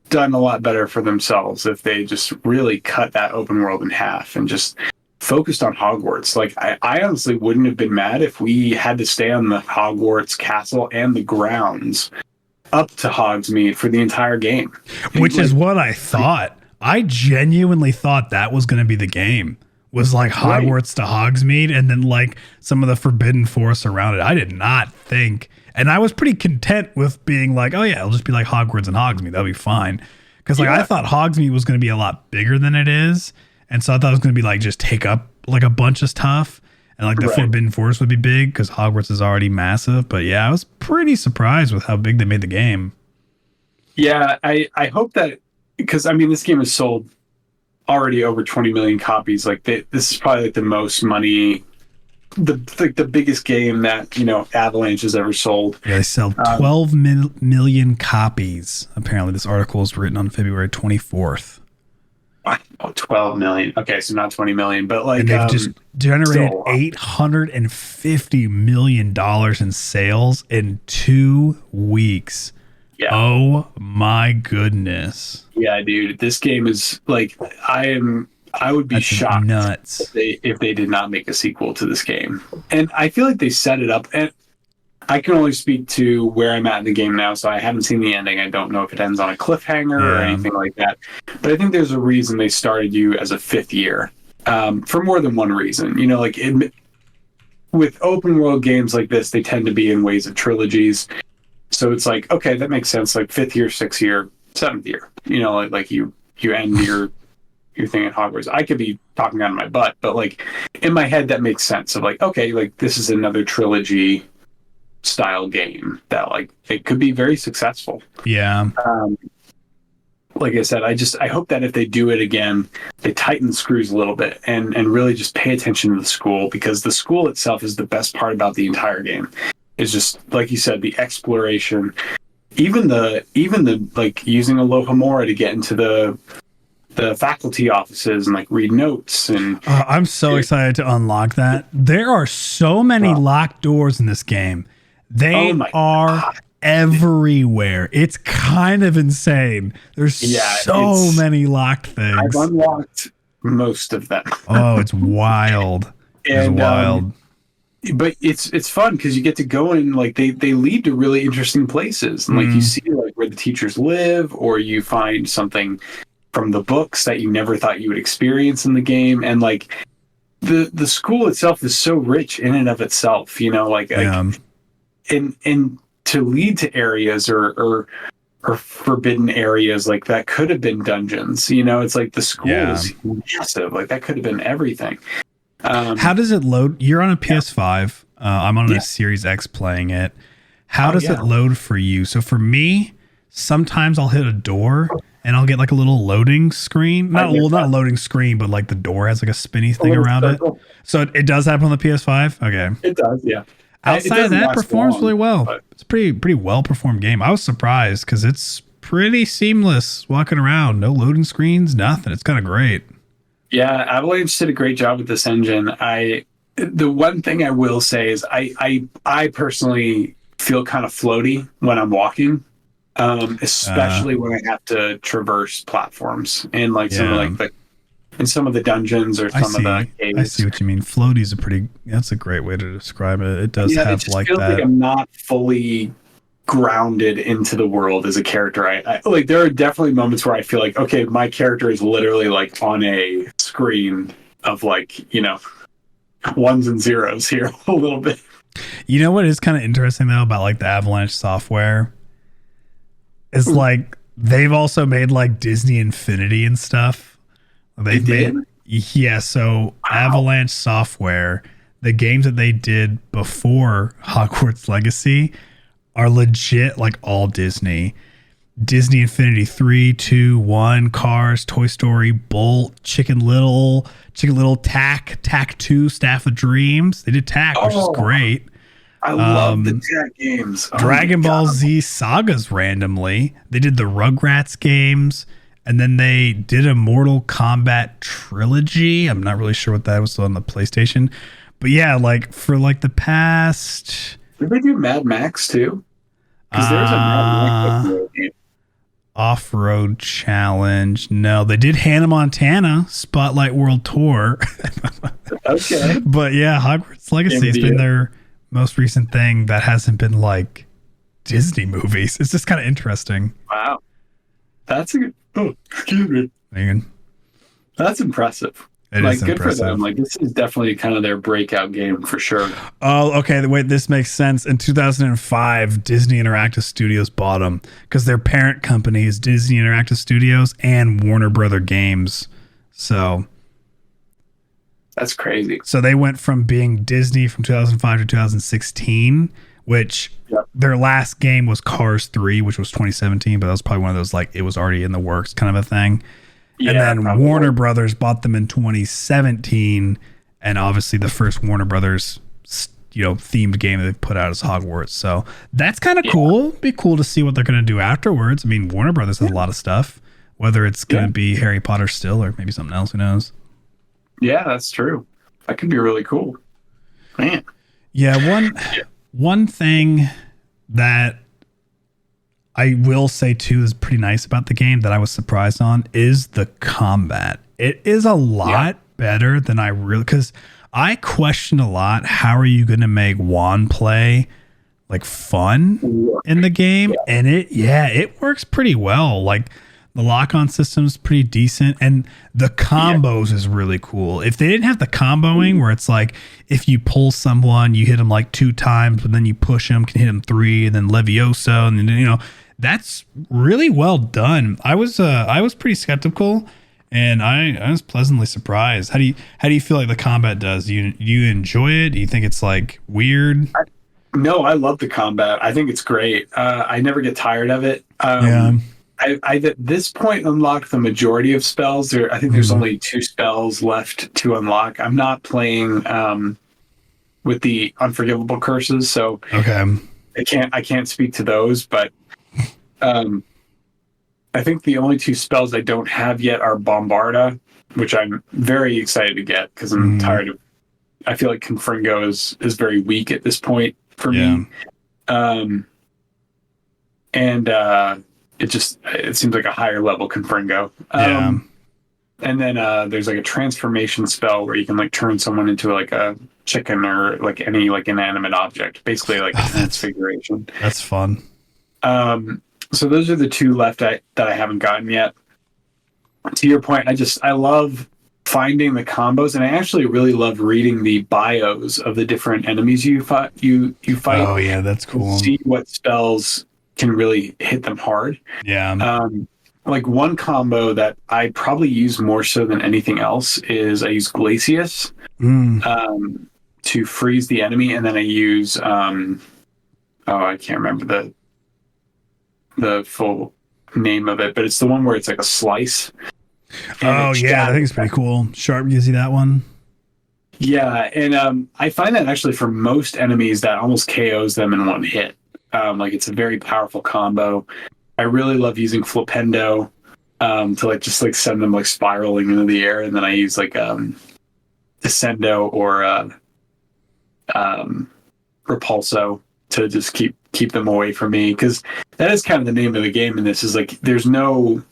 done a lot better for themselves if they just really cut that open world in half and just focused on Hogwarts. Like I honestly wouldn't have been mad if we had to stay on the Hogwarts castle and the grounds up to Hogsmeade for the entire game. Which is what I thought. I genuinely thought that was going to be the game. Was like Hogwarts to Hogsmeade and then like some of the Forbidden Forest around it. I did not think, and I was pretty content with being like, oh yeah, it'll just be like Hogwarts and Hogsmeade. That'll be fine. Because like I thought Hogsmeade was going to be a lot bigger than it is. And so I thought it was going to be like just take up like a bunch of stuff. And like the Forbidden Forest would be big because Hogwarts is already massive. But yeah, I was pretty surprised with how big they made the game. Yeah, I hope that, because I mean, this game has sold already over 20 million copies. Like this is probably like the most money, the biggest game that, you know, Avalanche has ever sold. Yeah, they sell 12 million copies. Apparently this article was written on February 24th. Oh, 12 million. Okay, so not 20 million, but like, and they've just generated $850 million in sales in 2 weeks. Yeah. Oh my goodness. Yeah, dude. This game is like, I would be shocked nuts if they did not make a sequel to this game. And I feel like they set it up, and I can only speak to where I'm at in the game now, so I haven't seen the ending. I don't know if it ends on a cliffhanger or anything like that. But I think there's a reason they started you as a 5th year, for more than one reason. You know, like with open world games like this, they tend to be in ways of trilogies. So it's like, okay, that makes sense. Like 5th year, 6th year, 7th year. You know, like you end your thing at Hogwarts. I could be talking out of my butt, but like in my head, that makes sense. Of like, okay, like this is another trilogy style game that like it could be very successful. Yeah. Like I said, I hope that if they do it again, they tighten the screws a little bit and really just pay attention to the school, because the school itself is the best part about the entire game. It's just like you said, the exploration, even the like using Alohomora to get into the faculty offices and like read notes. And I'm so excited to unlock that. There are so many locked doors in this game. They are everywhere. It's kind of insane. There's so many locked things. I've unlocked most of them. Oh, it's wild. It's wild. But it's fun because you get to go in, like they lead to really interesting places, and like you see like where the teachers live, or you find something from the books that you never thought you would experience in the game. And like the school itself is so rich in and of itself, you know, like and to lead to areas or or forbidden areas, like that could have been dungeons. It's like the school is massive. Like that could have been everything. How does it load? You're on a PS5. I'm on a Series X playing it. How does it load for you? So for me, sometimes I'll hit a door and I'll get like a little loading screen. Not a loading screen, but like the door has like a spinny thing around it. So it does happen on the PS5. Okay. It does, yeah. Outside of that, performs really well. It's a pretty well performed game. I was surprised because it's pretty seamless walking around. No loading screens, nothing. It's kind of great. Yeah, Avalanche did a great job with this engine. The one thing I will say is I personally feel kind of floaty when I'm walking, especially when I have to traverse platforms and like some of the dungeons or some of the caves. I see what you mean. Floaty's that's a great way to describe it. It does have it just feels that. Like I'm not fully grounded into the world as a character. I like there are definitely moments where I feel like, okay, my character is literally like on a screen of like, ones and zeros here a little bit. You know what is kind of interesting though about like the Avalanche software is like they've also made like Disney Infinity and stuff. They've made, so Avalanche software, the games that they did before Hogwarts Legacy are legit like all Disney. Disney Infinity 3, 2, 1, Cars, Toy Story, Bolt, Chicken Little, Tack 2, Staff of Dreams. They did Tack, which is great. I love the Tack games. Dragon Ball Z Sagas randomly. They did the Rugrats games, and then they did a Mortal Kombat trilogy. I'm not really sure what that was on the PlayStation. But yeah, like for like the past... Did they do Mad Max too? Because there's a Mad Max game. Off-Road Challenge. No, they did Hannah Montana Spotlight World Tour. Okay. But yeah, Hogwarts Legacy has been their most recent thing that hasn't been like Disney movies. It's just kind of interesting. Wow. That's a good... Oh, excuse me. Man. That's impressive. It is good impressive. for them. Like this is definitely kind of their breakout game for sure. Oh, okay. Wait, this makes sense. In 2005, Disney Interactive Studios bought them because their parent company is Disney Interactive Studios and Warner Brother Games. So that's crazy. So they went from being Disney from 2005 to 2016, which their last game was Cars 3, which was 2017, but that was probably one of those like it was already in the works kind of a thing. And then probably. Warner Brothers bought them in 2017, and obviously the first Warner Brothers, themed game that they've put out is Hogwarts. So that's kind of cool. Be cool to see what they're going to do afterwards. I mean, Warner Brothers has a lot of stuff. Whether it's going to be Harry Potter still, or maybe something else, who knows? Yeah, that's true. That could be really cool, man. Yeah, one thing that I will say too is pretty nice about the game that I was surprised on is the combat. It is a lot better than because I questioned a lot. How are you going to make wand play like fun in the game? And it works pretty well. Like the lock-on system is pretty decent, and the combos is really cool. If they didn't have the comboing where it's like if you pull someone, you hit them like 2 times, but then you push them, can hit them 3, and then Leviosa, and then that's really well done. I was pretty skeptical, and I was pleasantly surprised. How do you feel like the combat does? Do you enjoy it? Do you think it's like weird? No, I love the combat. I think it's great. I never get tired of it. I've at this point unlocked the majority of spells. I think there's only 2 spells left to unlock. I'm not playing with the unforgivable curses, so I can't speak to those. But I think the only 2 spells I don't have yet are Bombarda, which I'm very excited to get because I'm tired of. I feel like Confringo is very weak at this point for me. It seems like a higher level Confringo. And then there's like a transformation spell where you can like turn someone into like a chicken or like any like inanimate object, basically like a transfiguration. That's fun. So those are the 2 left that I haven't gotten yet. To your point, I love finding the combos, and I actually really love reading the bios of the different enemies you fight. Oh yeah, that's cool. See what spells can really hit them hard. Yeah. Like one combo that I probably use more so than anything else is I use Glacius to freeze the enemy, and then I use I can't remember the full name of it, but it's the one where it's like a slice. Oh yeah, I think it's pretty cool. Sharp gives you that one. Yeah, and I find that actually for most enemies that almost KOs them in one hit. Like it's a very powerful combo. I really love using Flipendo to like just like send them like spiraling into the air, and then I use like Descendo or Repulso to just keep them away from me, because that is kind of the name of the game in this. Is like there's no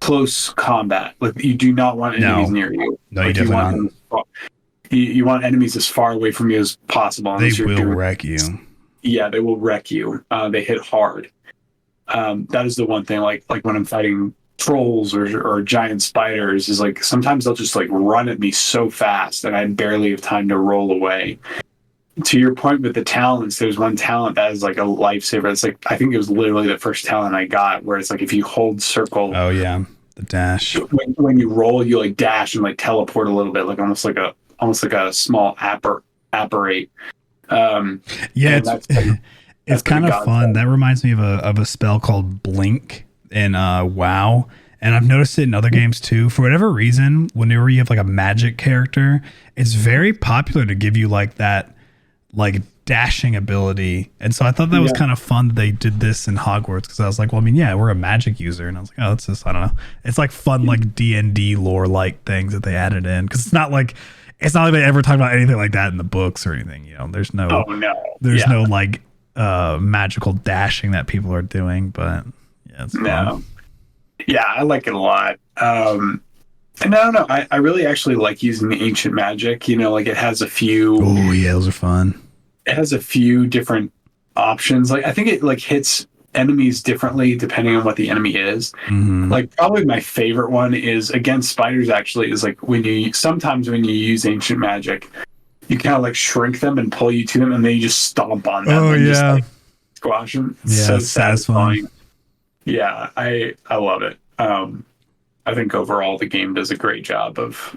close combat. Like you do not want enemies near you. No, like, you definitely not. You want enemies as far away from you as possible. They will wreck you. Yeah, they will wreck you. They hit hard. That is the one thing. Like when I'm fighting trolls or giant spiders, is like sometimes they'll just like run at me so fast that I barely have time to roll away. To your point with the talents, there's one talent that is like a lifesaver. It's like, I think it was literally the first talent I got, where it's like if you hold circle. Oh yeah, the dash. When you roll, you like dash and like teleport a little bit, like almost like a small apparate. Yeah, it's kind of fun. That reminds me of a spell called Blink in WoW, and I've noticed it in other games too. For whatever reason, whenever you have like a magic character, it's very popular to give you like that like dashing ability. And so I thought that was kind of fun that they did this in Hogwarts, because I was like, well, I mean, yeah, we're a magic user, and I was like, oh, it's just, I don't know, it's like fun like D&D lore like things that they added in, because it's not like they ever talk about anything like that in the books or anything. You know, there's no no like magical dashing that people are doing, but yeah, it's fun. Yeah, I like it a lot. And I don't know, I really actually like using the ancient magic. You know, like it has a few. Oh yeah, those are fun. It has a few different options. Like I think it like hits enemies differently depending on what the enemy is. Mm-hmm. Like probably my favorite one is against spiders. Actually, is like sometimes when you use ancient magic, you kind of like shrink them and pull you to them, and then you just stomp on them. Oh and yeah, just, like, squash them. It's yeah, so satisfying. Yeah, I love it. I think overall the game does a great job of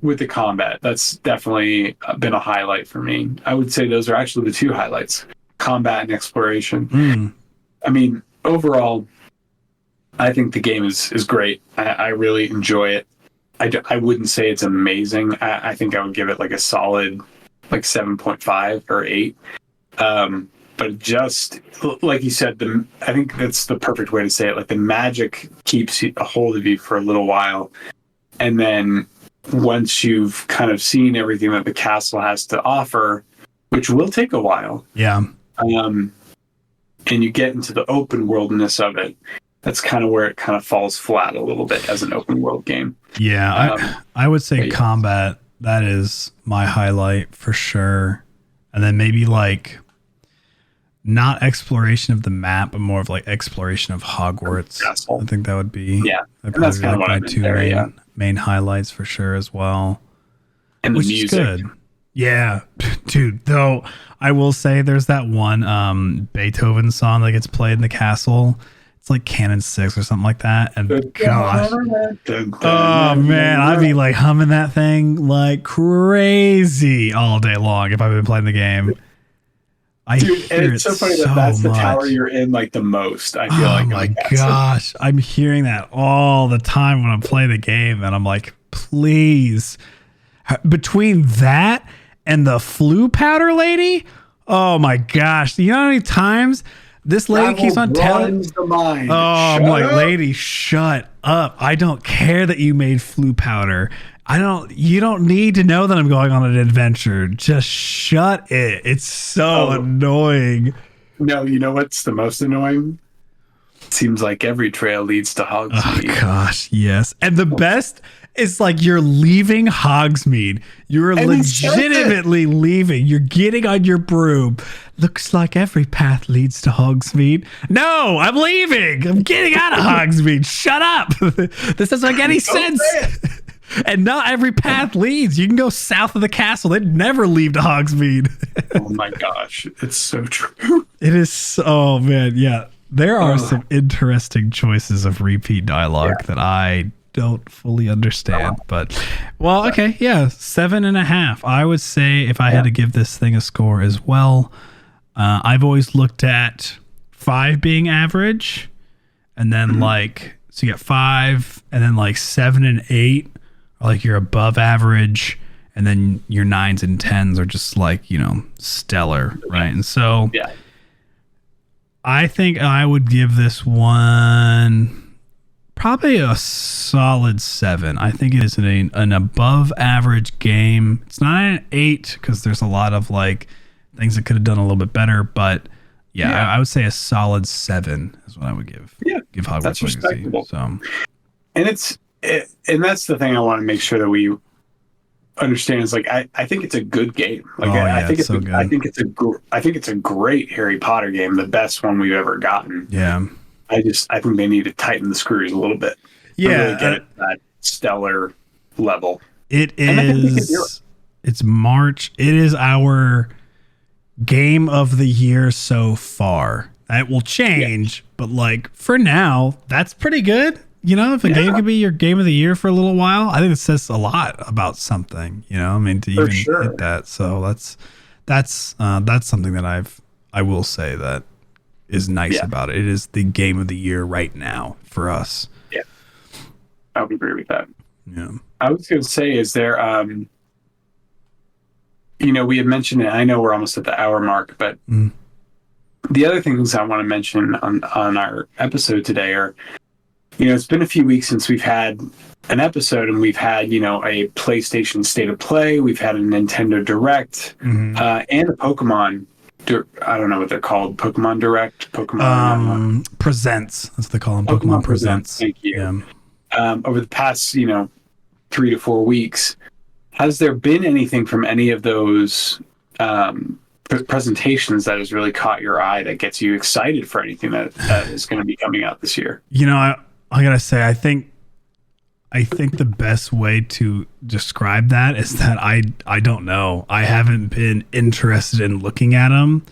with the combat. That's definitely been a highlight for me. I would say those are actually the two highlights: combat and exploration. I mean, overall, I think the game is great. I really enjoy it. I wouldn't say it's amazing. I think I would give it like a solid like 7.5 or 8. But just like you said, I think that's the perfect way to say it. Like the magic keeps a hold of you for a little while, and then once you've kind of seen everything that the castle has to offer, which will take a while, and you get into the open worldness of it, that's kind of where it kind of falls flat a little bit as an open world game. Yeah, I would say combat, that is my highlight for sure, and then maybe like not exploration of the map, but more of like exploration of Hogwarts. I think that would be that's kind of like my two main highlights for sure as well. And which the music. Is good. Yeah, dude. Though I will say, there's that one Beethoven song that gets played in the castle. It's like Canon 6 or something like that. And gosh, oh man, I'd be like humming that thing like crazy all day long if I've been playing the game. Dude, and it's so funny that that's the tower you're in like the most. I feel like. Oh my gosh, I'm hearing that all the time when I'm playing the game, and I'm like, please. Between that and the flu powder lady, oh my gosh! You know how many times this lady keeps on telling? I'm like, lady, shut up! I don't care that you made flu powder. You don't need to know that I'm going on an adventure. Just shut it. It's so annoying. No, you know what's the most annoying? It seems like every trail leads to Hogsmeade. Oh gosh, yes. And the best is like you're leaving Hogsmeade. You're legitimately leaving. You're getting on your broom. Looks like every path leads to Hogsmeade. No, I'm leaving. I'm getting out of Hogsmeade. Shut up. This doesn't make any sense. And not every path leads. You can go south of the castle. They'd never leave to Hogsmeade. Oh my gosh, it's so true. It is. Oh man, yeah. There are some interesting choices of repeat dialogue that I don't fully understand. But well, okay, yeah, 7.5. I would say if I had to give this thing a score as well, I've always looked at 5 being average, and then like so you got 5, and then like 7 and 8 are like you're above average, and then your 9s and 10s are just like, you know, stellar, right? And so I think I would give this one probably a solid 7. I think it is an above average game. It's not an 8 because there's a lot of like things that could have done a little bit better, but I would say a solid 7 is what I would give. Give Hogwarts that's Legacy. respectable. So, and that's the thing I want to make sure that we understand is like I think it's a good game. Like I think it's so good. I think it's a great Harry Potter game, the best one we've ever gotten. Yeah. I think they need to tighten the screws a little bit. Yeah, to really get it to that stellar level. It is. It's March. It is our game of the year so far. That will change, but like for now, that's pretty good. You know, if a game could be your game of the year for a little while, I think it says a lot about something. You know, I mean, to even hit that. So that's something that I will say that is nice about it. It is the game of the year right now for us. Yeah, I would agree with that. Yeah, I was going to say, is there, you know, we had mentioned it. I know we're almost at the hour mark, but the other things I want to mention on our episode today are, you know, it's been a few weeks since we've had an episode, and we've had, you know, a PlayStation State of Play, we've had a Nintendo Direct, and a Pokemon. I don't know what they're called. Pokemon Direct, Pokemon Presents. That's what they call them. Pokemon Presents. Thank you. Yeah. Over the past, you know, 3 to 4 weeks, has there been anything from any of those presentations that has really caught your eye that gets you excited for anything that is going to be coming out this year? You know, I gotta say, I think the best way to describe that is that I don't know. I haven't been interested in looking at them,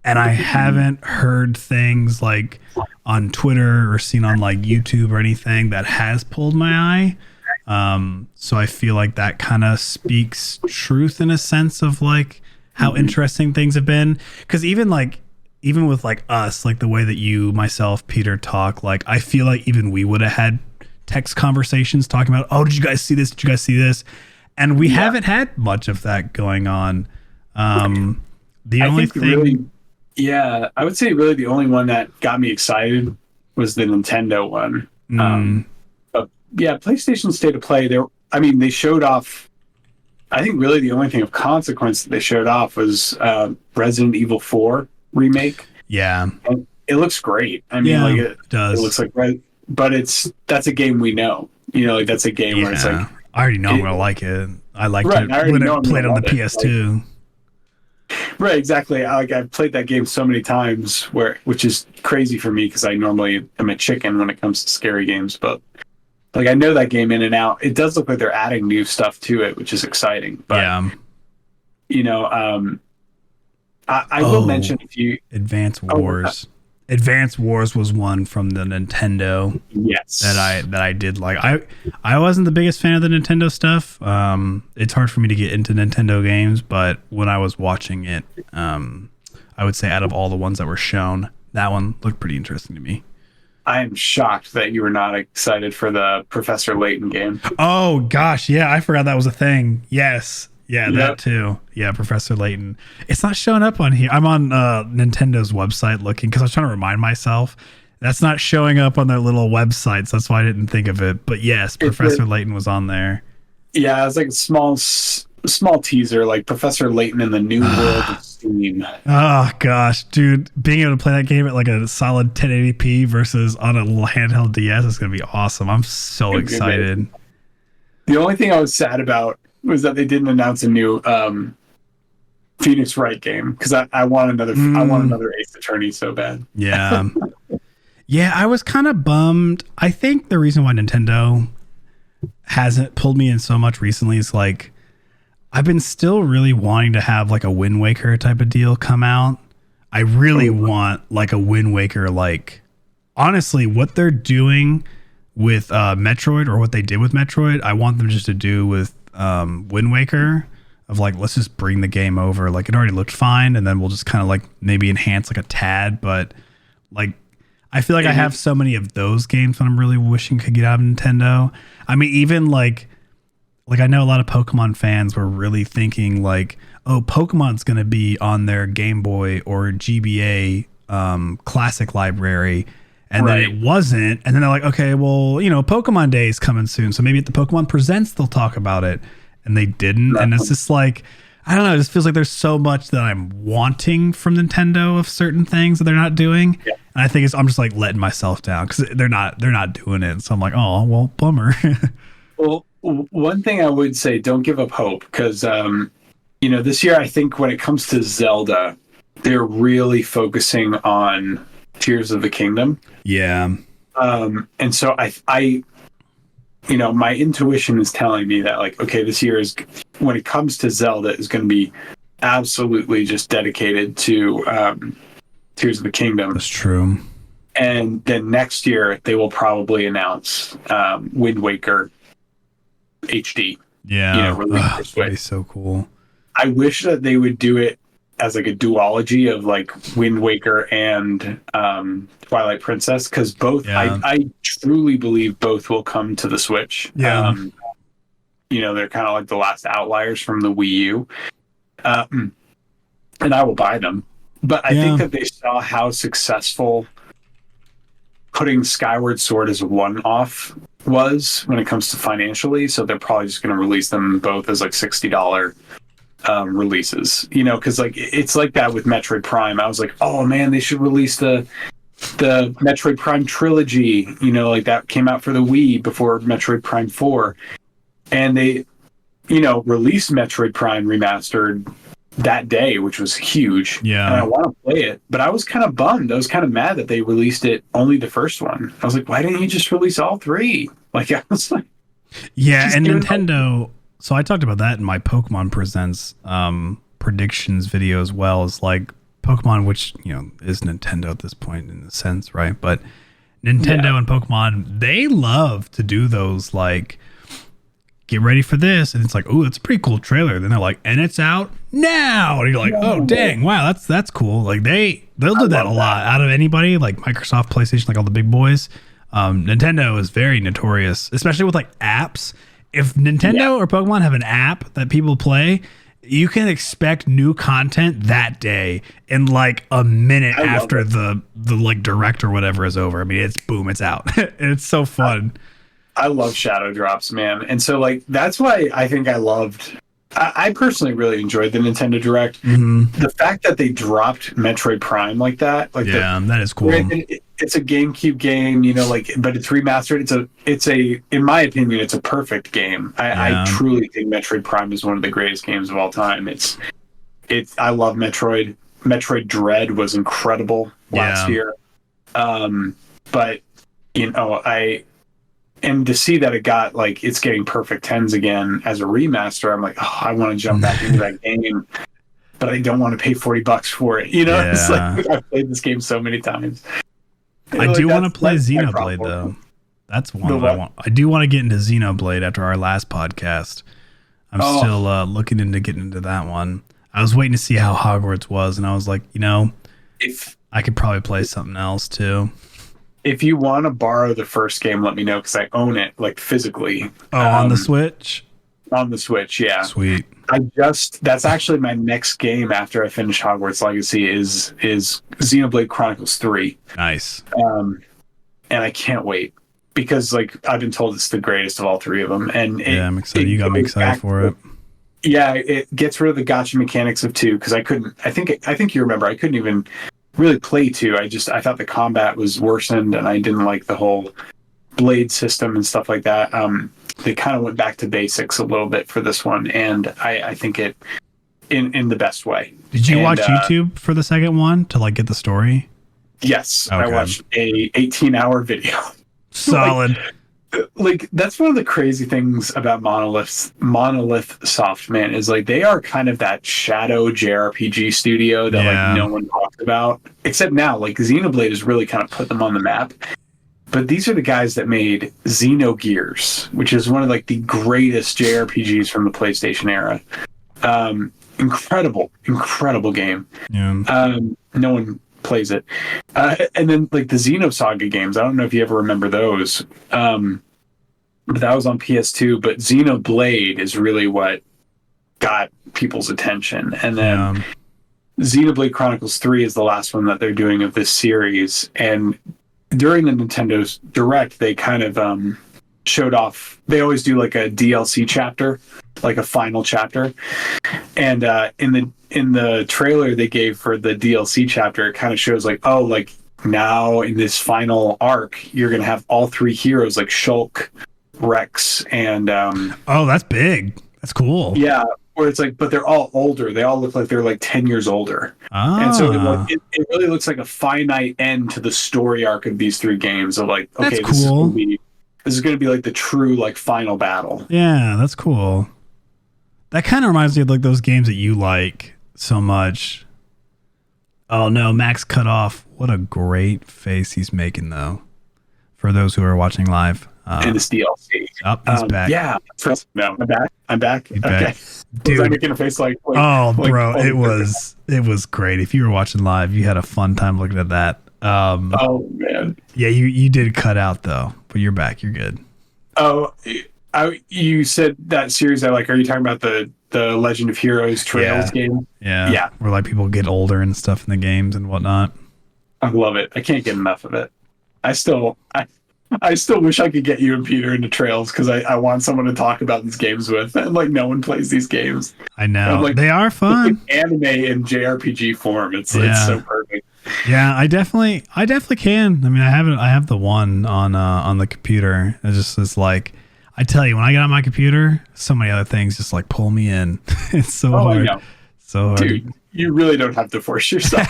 and I haven't heard things like on Twitter or seen on like YouTube or anything that has pulled my eye. So I feel like that kind of speaks truth in a sense of like how interesting things have been. Because even with like us, like the way that you, myself, Peter talk, like I feel like even we would have had text conversations talking about, oh, did you guys see this? Did you guys see this? And we haven't had much of that going on. The only thing, really, I would say really the only one that got me excited was the Nintendo one. But PlayStation State of Play, they showed off. I think really the only thing of consequence that they showed off was Resident Evil 4 remake. Yeah, and it looks great. I mean, like it does. It looks like but that's a game we know. You know, like that's a game where it's like I already know I'm gonna like it. I liked it when I played it on the PS2. Right, exactly. I've played that game so many times, which is crazy for me because I normally am a chicken when it comes to scary games. But like I know that game in and out. It does look like they're adding new stuff to it, which is exciting. But you know, I will mention a few. Advance Wars. Advance Wars was one from the Nintendo. Yes. That I did like. I wasn't the biggest fan of the Nintendo stuff. It's hard for me to get into Nintendo games, but when I was watching it, I would say out of all the ones that were shown, that one looked pretty interesting to me. I am shocked that you were not excited for the Professor Layton game. Oh gosh, yeah, I forgot that was a thing. Yes. Yeah, that too. Yeah, Professor Layton. It's not showing up on here. I'm on Nintendo's website looking because I was trying to remind myself. That's not showing up on their little websites. That's why I didn't think of it. But yes, Professor Layton was on there. Yeah, it was like a small teaser, like Professor Layton in the New World of Steam. Oh gosh, dude, being able to play that game at like a solid 1080p versus on a little handheld DS is gonna be awesome. I'm so excited. The only thing I was sad about was that they didn't announce a new Phoenix Wright game because I want another Ace Attorney so bad. Yeah. Yeah, I was kind of bummed. I think the reason why Nintendo hasn't pulled me in so much recently is like I've been still really wanting to have like a Wind Waker type of deal come out. I really want like a Wind Waker, like honestly, what they're doing with Metroid, or what they did with Metroid, I want them just to do with Wind Waker, of like, let's just bring the game over. Like it already looked fine, and then we'll just kind of like maybe enhance like a tad, but like I feel like I have so many of those games that I'm really wishing could get out of Nintendo. I mean, even like I know a lot of Pokemon fans were really thinking like, oh, Pokemon's going to be on their Game Boy or GBA classic library. And then it wasn't. And then they're like, okay, well, you know, Pokemon Day is coming soon. So maybe at the Pokemon Presents, they'll talk about it. And they didn't. And it's just like, I don't know. It just feels like there's so much that I'm wanting from Nintendo of certain things that they're not doing. Yeah. And I think I'm just like letting myself down because they're not doing it. So I'm like, oh, well, bummer. Well, one thing I would say, don't give up hope, because, you know, this year, I think when it comes to Zelda, they're really focusing on Tears of the Kingdom. Yeah. And so I, you know, my intuition is telling me that like, okay, this year is, when it comes to Zelda, is going to be absolutely just dedicated to Tears of the Kingdom. That's true. And then next year they will probably announce Wind Waker HD. Yeah. You know, release for Switch. That'd be so cool. I wish that they would do it as like a duology of like Wind Waker and Twilight Princess, because both, I truly believe both will come to the Switch. Yeah. You know, they're kind of like the last outliers from the Wii U. And I will buy them. But I think that they saw how successful putting Skyward Sword as a one-off was when it comes to financially. So they're probably just going to release them both as like $60 releases, you know, because like it's like that with Metroid Prime. I was like, oh man, they should release the Metroid Prime trilogy, you know, like that came out for the Wii before Metroid Prime 4, and they, you know, released Metroid Prime remastered that day, which was huge. Yeah. And I want to play it, but I was kind of bummed. I was kind of mad that they released it only the first one. I was like, why didn't you just release all three? Like, I was like, yeah. And Nintendo, so I talked about that in my Pokemon Presents predictions video as well, as like Pokemon, which, you know, is Nintendo at this point in a sense, right? But Nintendo and Pokemon, they love to do those like, get ready for this, and it's like, oh, that's a pretty cool trailer. Then they're like, and it's out now, and you're like, oh dang, wow, that's cool. Like they'll do that a lot out of anybody, like Microsoft, PlayStation, like all the big boys. Nintendo is very notorious, especially with like apps. If Nintendo or Pokemon have an app that people play, you can expect new content that day in like a minute after the like direct or whatever is over. I mean, it's boom, it's out. It's so fun. I love shadow drops, man. And so like that's why I think I personally really enjoyed the Nintendo Direct. Mm-hmm. The fact that they dropped Metroid Prime like that, like that is cool. It's a GameCube game, you know, like, but it's remastered. It's a in my opinion, it's a perfect game. I truly think Metroid Prime is one of the greatest games of all time. I love Metroid. Metroid Dread was incredible last year. But you know, and to see that it got like it's getting perfect 10s again as a remaster, I'm like, oh, I want to jump back into that game, but I don't want to pay $40 for it. You know, it's like I've played this game so many times. I do want to play Xenoblade though. That's one I want. I do want to get into Xenoblade after our last podcast. I'm still looking into getting into that one. I was waiting to see how Hogwarts was, and I was like, you know, if I could probably play something else too. If you want to borrow the first game, let me know, because I own it like physically. Oh, on the Switch? On the Switch, yeah. Sweet. That's actually my next game after I finish Hogwarts Legacy is Xenoblade Chronicles 3. Nice. And I can't wait, because like I've been told it's the greatest of all three of them. And I'm excited. You got me excited for it. Yeah, it gets rid of the gacha mechanics of 2, because I think you remember, I couldn't even really play 2. I thought the combat was worsened, and I didn't like the whole blade system and stuff like that. They kind of went back to basics a little bit for this one, and I think it in the best way. Did you watch YouTube for the second one to like get the story? Yes, okay. I watched a 18-hour video. Solid. Like that's one of the crazy things about Monolith Soft, man, is like they are kind of that shadow JRPG studio that like Yeah. no one talks about, except now. Like Xenoblade has really kind of put them on the map. But these are the guys that made Xenogears, which is one of like the greatest JRPGs from the PlayStation era. Incredible game. Yeah. No one plays it. And then like the Xenosaga games. I don't know if you ever remember those. But that was on PS2. But Xenoblade is really what got people's attention. And then Xenoblade Chronicles 3 is the last one that they're doing of this series. And during the Nintendo's Direct, they kind of showed off. They always do like a DLC chapter, like a final chapter. And in the trailer they gave for the DLC chapter, it kind of shows like, oh, like now in this final arc, you're gonna have all three heroes like Shulk, Rex, and oh, that's big. That's cool. yeah, where it's like, but they're all older. They all look like they're like 10 years older. And so it really looks like a finite end to the story arc of these three games. Of like, okay, that's cool. This is going to be like the true like final battle. Yeah, that's cool. That kind of reminds me of like those games that you like so much. Oh no, Max cut off. What a great face he's making though. For those who are watching live. And this DLC. Oh, he's back. Yeah. No, I'm back. He's okay. back. Dude. Dude. I'm making a face like oh, bro, it was great. If you were watching live, you had a fun time looking at that. Oh man. Yeah, you did cut out though, but you're back. You're good. Oh, you said that series I like. Are you talking about the Legend of Heroes Trails game? Yeah. Where like people get older and stuff in the games and whatnot. I love it. I can't get enough of it. I still wish I could get you and Peter into Trails because I want someone to talk about these games with. And like no one plays these games. I know. Like, they are fun. Like anime in JRPG form. It's so perfect. Yeah, I definitely can. I mean, I have the one on the computer. It's like, I tell you, when I get on my computer, so many other things just like pull me in. It's so hard. I know. So hard. Dude, you really don't have to force yourself.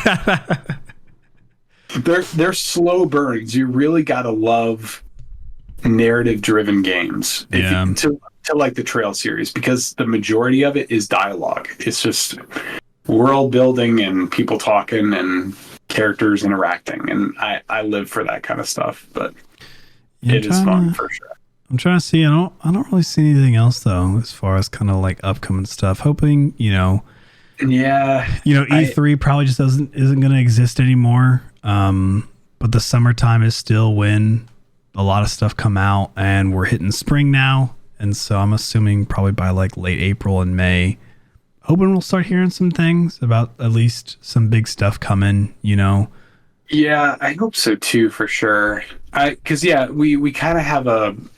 They're slow burns. You really gotta love narrative-driven games to like the Trail series because the majority of it is dialogue. It's just world building and people talking and characters interacting, and I live for that kind of stuff. But it is fun for sure. I'm trying to see. I don't really see anything else though, as far as kind of like upcoming stuff. Hoping E3 probably just isn't going to exist anymore. But the summertime is still when a lot of stuff come out, and we're hitting spring now, and so I'm assuming probably by like late April and May, hoping we'll start hearing some things about at least some big stuff coming. Yeah, I hope so too, for sure. Because we kind of have an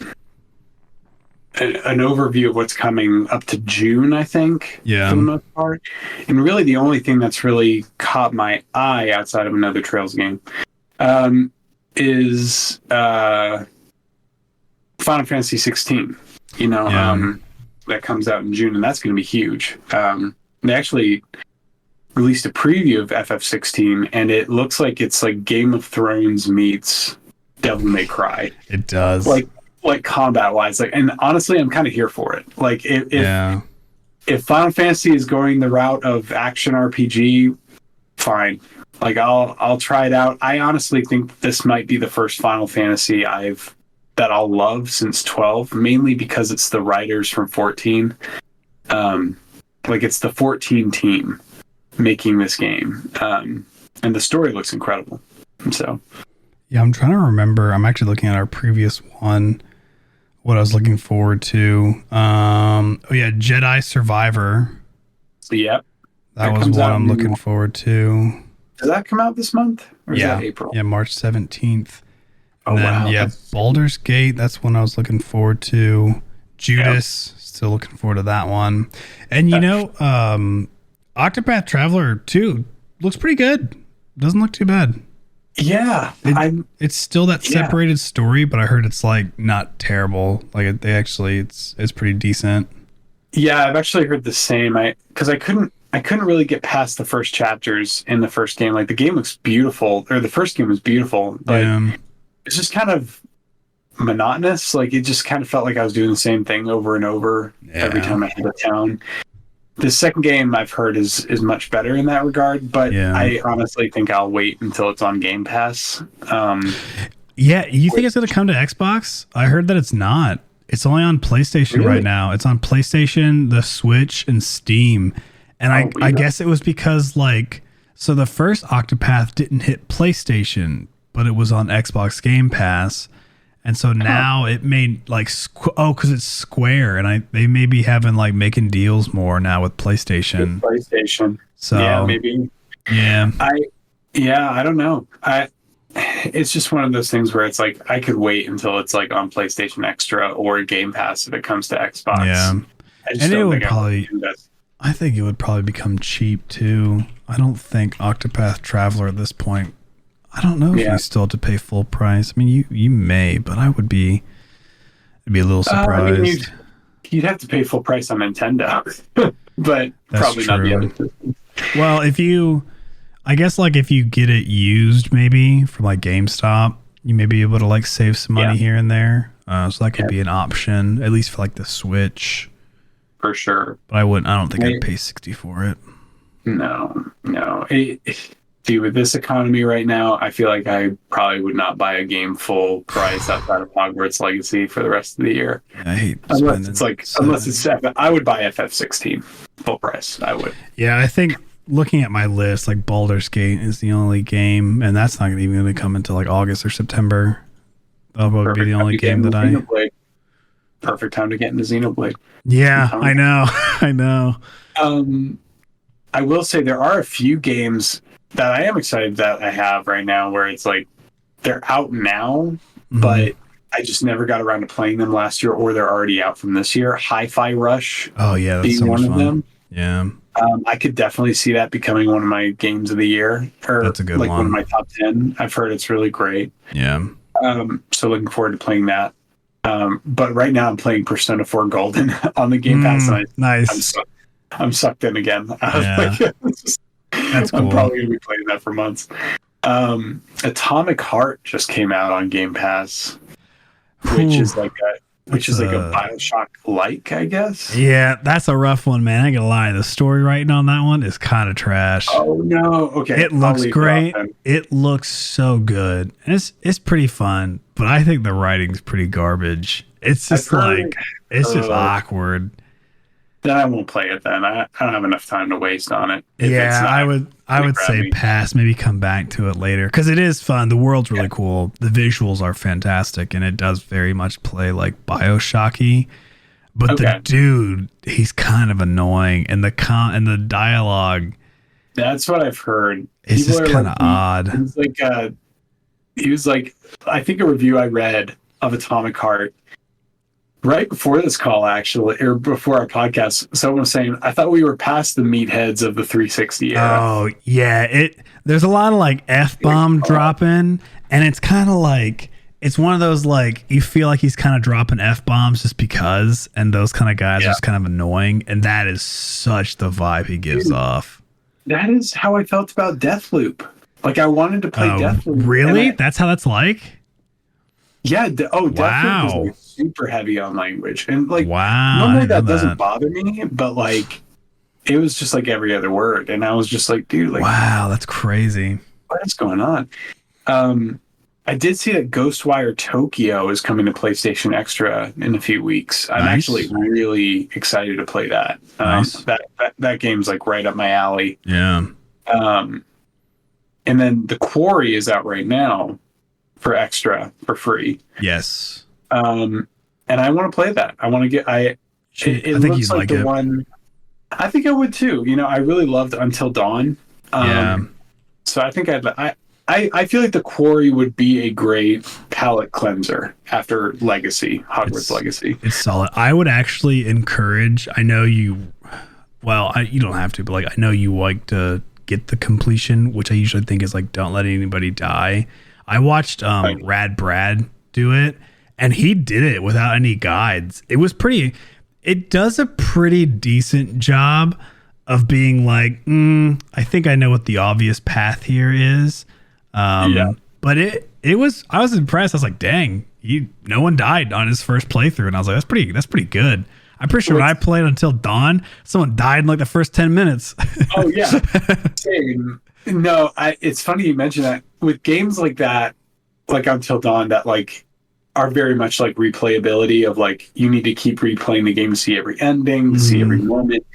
overview of what's coming up to June, I think, for the most part. And really the only thing that's really caught my eye outside of another Trails game is Final Fantasy 16. That comes out in June, and that's going to be huge. They actually released a preview of FF16, and it looks like it's like Game of Thrones meets Devil May Cry. It does. Like combat wise, and honestly, I'm kind of here for it. Like if Final Fantasy is going the route of action RPG, fine. Like I'll try it out. I honestly think this might be the first Final Fantasy that I'll love since 12, mainly because it's the writers from 14. It's the 14 team making this game, and the story looks incredible. So yeah, I'm trying to remember. I'm actually looking at our previous one. What I was looking forward to. Jedi Survivor. Yep. That was what I'm looking forward to. Does that come out this month? Or is that April? Yeah, March 17th. And wow. Baldur's Gate, that's one I was looking forward to. Judas, still looking forward to that one. And Octopath Traveler 2 looks pretty good. Doesn't look too bad. Yeah, it's still that separated story, but I heard it's like not terrible. Like it's pretty decent. Yeah, I've actually heard the same. Because I couldn't really get past the first chapters in the first game. Like the game looks beautiful, or the first game was beautiful, but it's just kind of monotonous. Like it just kind of felt like I was doing the same thing over and over every Yeah. time I hit a town. The second game I've heard is much better in that regard, but Yeah. I honestly think I'll wait until it's on Game Pass. Yeah, you think it's going to come to Xbox? I heard that it's not. It's only on PlayStation Really? right now. It's on PlayStation, the Switch, and Steam. And I guess it was because like, so the first Octopath didn't hit PlayStation, but it was on Xbox Game Pass. And so now it made like, because it's Square, and they may be having like making deals more now with PlayStation. So yeah, maybe. Yeah. I don't know. It's just one of those things where it's like I could wait until it's like on PlayStation Extra or Game Pass if it comes to Xbox. Yeah. I just And it don't would think probably, I think it would probably become cheap too. I don't think Octopath Traveler at this point. I don't know if you still have to pay full price. I mean, you may, but I'd be a little surprised. You'd have to pay full price on Nintendo, but That's probably not the true. other system. Well, I guess like if you get it used maybe from like GameStop, you may be able to like save some money here and there. So that could be an option, at least for like the Switch. For sure. But I don't think I'd pay $60 for it. No. See, with this economy right now, I feel like I probably would not buy a game full price outside of Hogwarts Legacy for the rest of the year. I hate unless it's 7. I would buy FF16 full price. I would. Yeah, I think looking at my list, like Baldur's Gate is the only game, and that's not even going to come until like August or September. That'll probably be the only game that Perfect time to get into Xenoblade. Yeah, I know. I know. I will say there are a few games that I am excited that I have right now where it's like they're out now, but I just never got around to playing them last year, or they're already out from this year. Hi-Fi Rush. Oh yeah, that's being so much one of fun. them. Yeah. I could definitely see that becoming one of my games of the year, or That's a good like one. one of my top 10. I've heard it's really great. Yeah. So looking forward to playing that. But right now I'm playing Persona 4 Golden on the Game Pass, and Nice. I'm sucked in again. That's cool. I'm probably gonna be playing that for months. Atomic Heart just came out on Game Pass, which is like a BioShock-like, I guess. Yeah, that's a rough one, man. I ain't gonna lie. The story writing on that one is kind of trash. Oh no! Okay, it looks great. It looks so good. And it's pretty fun, but I think the writing's pretty garbage. It's just it's just awkward. Then I won't play it. Then I don't have enough time to waste on it. I would say pass. Maybe come back to it later because it is fun. The world's really cool. The visuals are fantastic, and it does very much play like BioShocky. But the dude, he's kind of annoying, and the dialogue. That's what I've heard. It's just kind of odd. He was like, I think a review I read of Atomic Heart right before this call, actually, or before our podcast, someone was saying, I thought we were past the meatheads of the 360 era. Oh, yeah. There's a lot of like F-bomb dropping, and it's kind of like, it's one of those like, you feel like he's kind of dropping F-bombs just because, and those kind of guys are just kind of annoying, and that is such the vibe he gives off. That is how I felt about Deathloop. Like, I wanted to play Deathloop. Really? That's how that's like? Yeah. Deathloop is like super heavy on language, and like normally that doesn't bother me, but like it was just like every other word, and I was just like, dude, like, wow, that's crazy. What is going on? I did see that Ghostwire Tokyo is coming to PlayStation Extra in a few weeks. I'm actually really excited to play that. That game's like right up my alley. Yeah. And then The Quarry is out right now for Extra for free. Yes. And I want to play that. I want to get. I think looks like the one. I think I would too. You know, I really loved Until Dawn. So I think I feel like The Quarry would be a great palate cleanser after Hogwarts Legacy. It's solid. I would actually encourage. I know you. Well, you don't have to, but like I know you like to get the completion, which I usually think is like don't let anybody die. I watched Rad Brad do it, and he did it without any guides. It does a pretty decent job of being like, I think I know what the obvious path here is. But I was impressed. I was like, dang, no one died on his first playthrough, and I was like, that's pretty good. I'm pretty sure when I played Until Dawn, someone died in like the first 10 minutes. Oh yeah. Same. No, it's funny you mention that. With games like that, like Until Dawn, that like are very much like replayability of like you need to keep replaying the game to see every ending, to see every moment.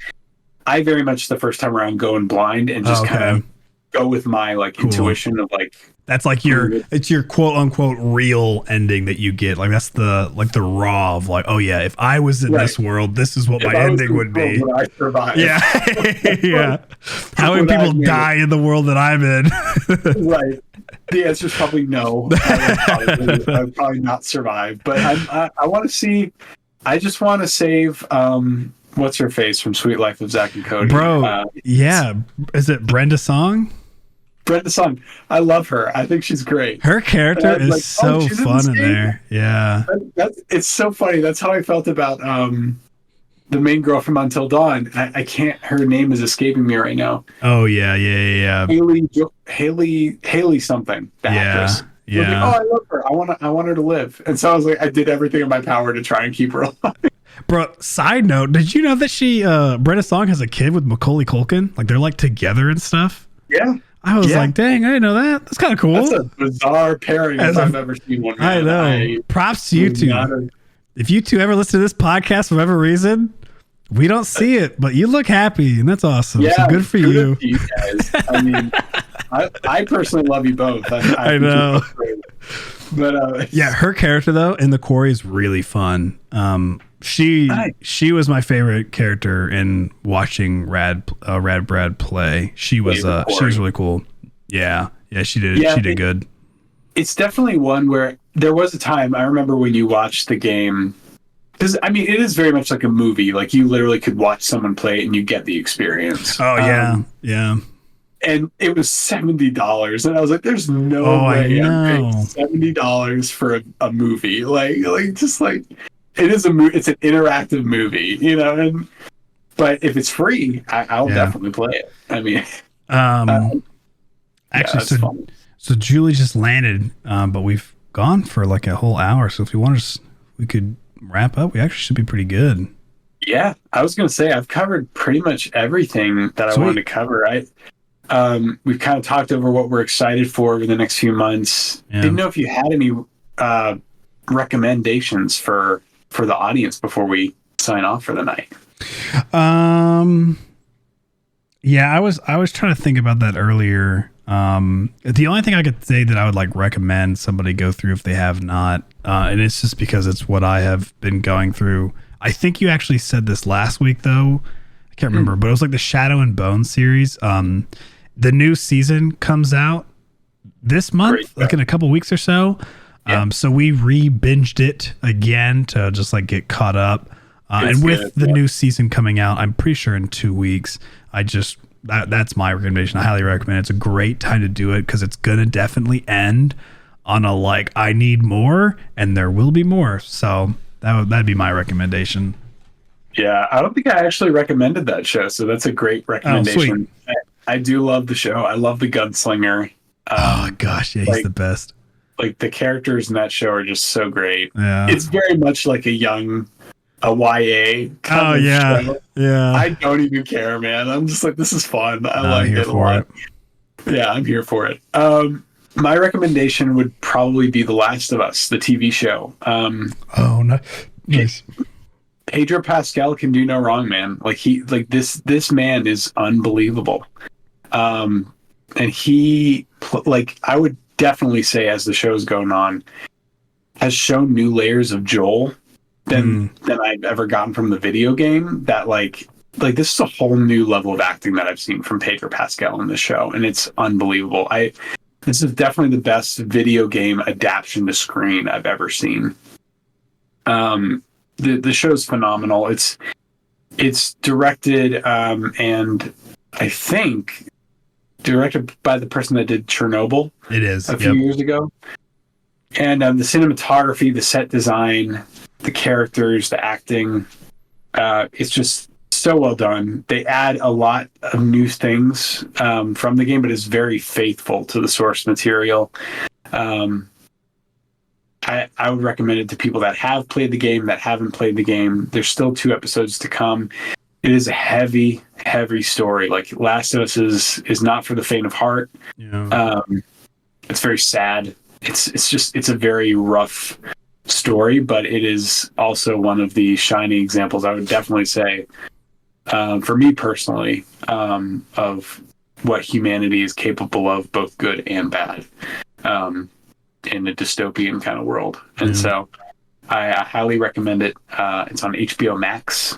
I very much the first time around go in blind and just kind of go with my like intuition of like, that's like it's your quote unquote real ending that you get. Like that's the raw of like, oh yeah, if I was in this world, this is what my ending would be. Would I survive? Yeah. Yeah. How many people die in the world that I'm in? Right. The answer is probably no. I would probably not survive. But I want to see. I just want to save. What's her face from Sweet Life of Zack and Cody? Bro, yeah. Is it Brenda Song? Brenda Song. I love her. I think she's great. Her character is like, so fun in there. Yeah. It's so funny. That's how I felt about the main girl from Until Dawn. I can't. Her name is escaping me right now. Oh yeah. Haley something. The actress. Yeah. Like, oh, I love her. I want her to live. And so I was like, I did everything in my power to try and keep her alive. Bro, side note, did you know that Brenda Song has a kid with Macaulay Culkin? Like they're like together and stuff. Yeah. I was like, dang, I didn't know that. That's kind of cool. That's a bizarre pairing if I've ever seen one. Man. I know. Props to you two. If you two ever listen to this podcast for whatever reason, we don't see it, but you look happy, and that's awesome. Yeah, so good for you. You guys. I mean, I personally love you both. I know. But yeah, her character though in the quarry is really fun. She was my favorite character in watching Rad Brad play. She was really cool. Yeah, she did good. It's definitely one where there was a time I remember when you watched the game, because I mean it is very much like a movie. Like you literally could watch someone play it and you get the experience. Oh yeah. And it was $70, and I was like, "There's no way I'm paying $70 for a movie." Like just like it is it's an interactive movie, you know. But if it's free, I'll definitely play it. I mean, actually, so Julie just landed, but we've gone for like a whole hour. So if you want us, we could wrap up. We actually should be pretty good. Yeah, I was gonna say I've covered pretty much everything that I wanted to cover. We've kind of talked over what we're excited for over the next few months. Yeah. Didn't know if you had any recommendations for the audience before we sign off for the night. Yeah, I was trying to think about that earlier. The only thing I could say that I would like recommend somebody go through if they have not, and it's just because it's what I have been going through. I think you actually said this last week though. I can't remember, but it was like the Shadow and Bone series. The new season comes out this month, like in a couple weeks or so. Yeah. So we re-binged it again to just like get caught up. And with the new season coming out, I'm pretty sure in 2 weeks, that's my recommendation. I highly recommend it. It's a great time to do it because it's going to definitely end on a like, I need more, and there will be more. So that'd be my recommendation. Yeah, I don't think I actually recommended that show, so that's a great recommendation. Oh, I do love the show. I love the gunslinger. Oh gosh, yeah, he's the best. Like the characters in that show are just so great. Yeah, it's very much like a YA kind of show. Yeah. I don't even care, man. I'm just like, this is fun. I like it a lot. Yeah, I'm here for it. My recommendation would probably be The Last of Us, the TV show. Nice. Pedro Pascal can do no wrong, man. Like this man is unbelievable. And he, like, I would definitely say as the show's going on, has shown new layers of Joel than I've ever gotten from the video game. That like this is a whole new level of acting that I've seen from Pedro Pascal in the show, and it's unbelievable. This is definitely the best video game adaptation to screen I've ever seen. The show's phenomenal. It's directed and I think directed by the person that did Chernobyl. It is a few years ago. And the cinematography, the set design, the characters, the acting, it's just so well done. They add a lot of new things from the game, but it's very faithful to the source material. I would recommend it to people that have played the game, that haven't played the game. There's still 2 episodes to come. It is a heavy, heavy story. Like Last of Us is not for the faint of heart. Yeah. It's very sad. It's a very rough story, but it is also one of the shining examples, I would definitely say, for me personally, of what humanity is capable of, both good and bad, in a dystopian kind of world. And so I highly recommend it. It's on HBO Max.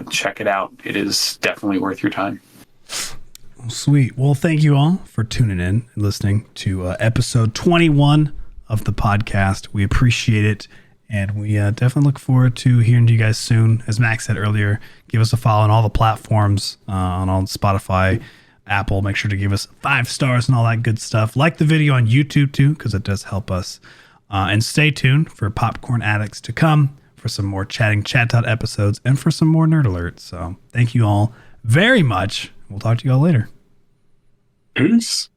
Check it out. It is definitely worth your time. Sweet. Well, thank you all for tuning in and listening to episode 21 of the podcast. We appreciate it. And we definitely look forward to hearing to you guys soon. As Max said earlier, give us a follow on all the platforms, on all Spotify, Apple. Make sure to give us 5 stars and all that good stuff. Like the video on YouTube too, because it does help us. And stay tuned for Popcorn Addicts to come, for some more Chatting Chat Out episodes, and for some more Nerd Alerts. So thank you all very much. We'll talk to you all later. Peace.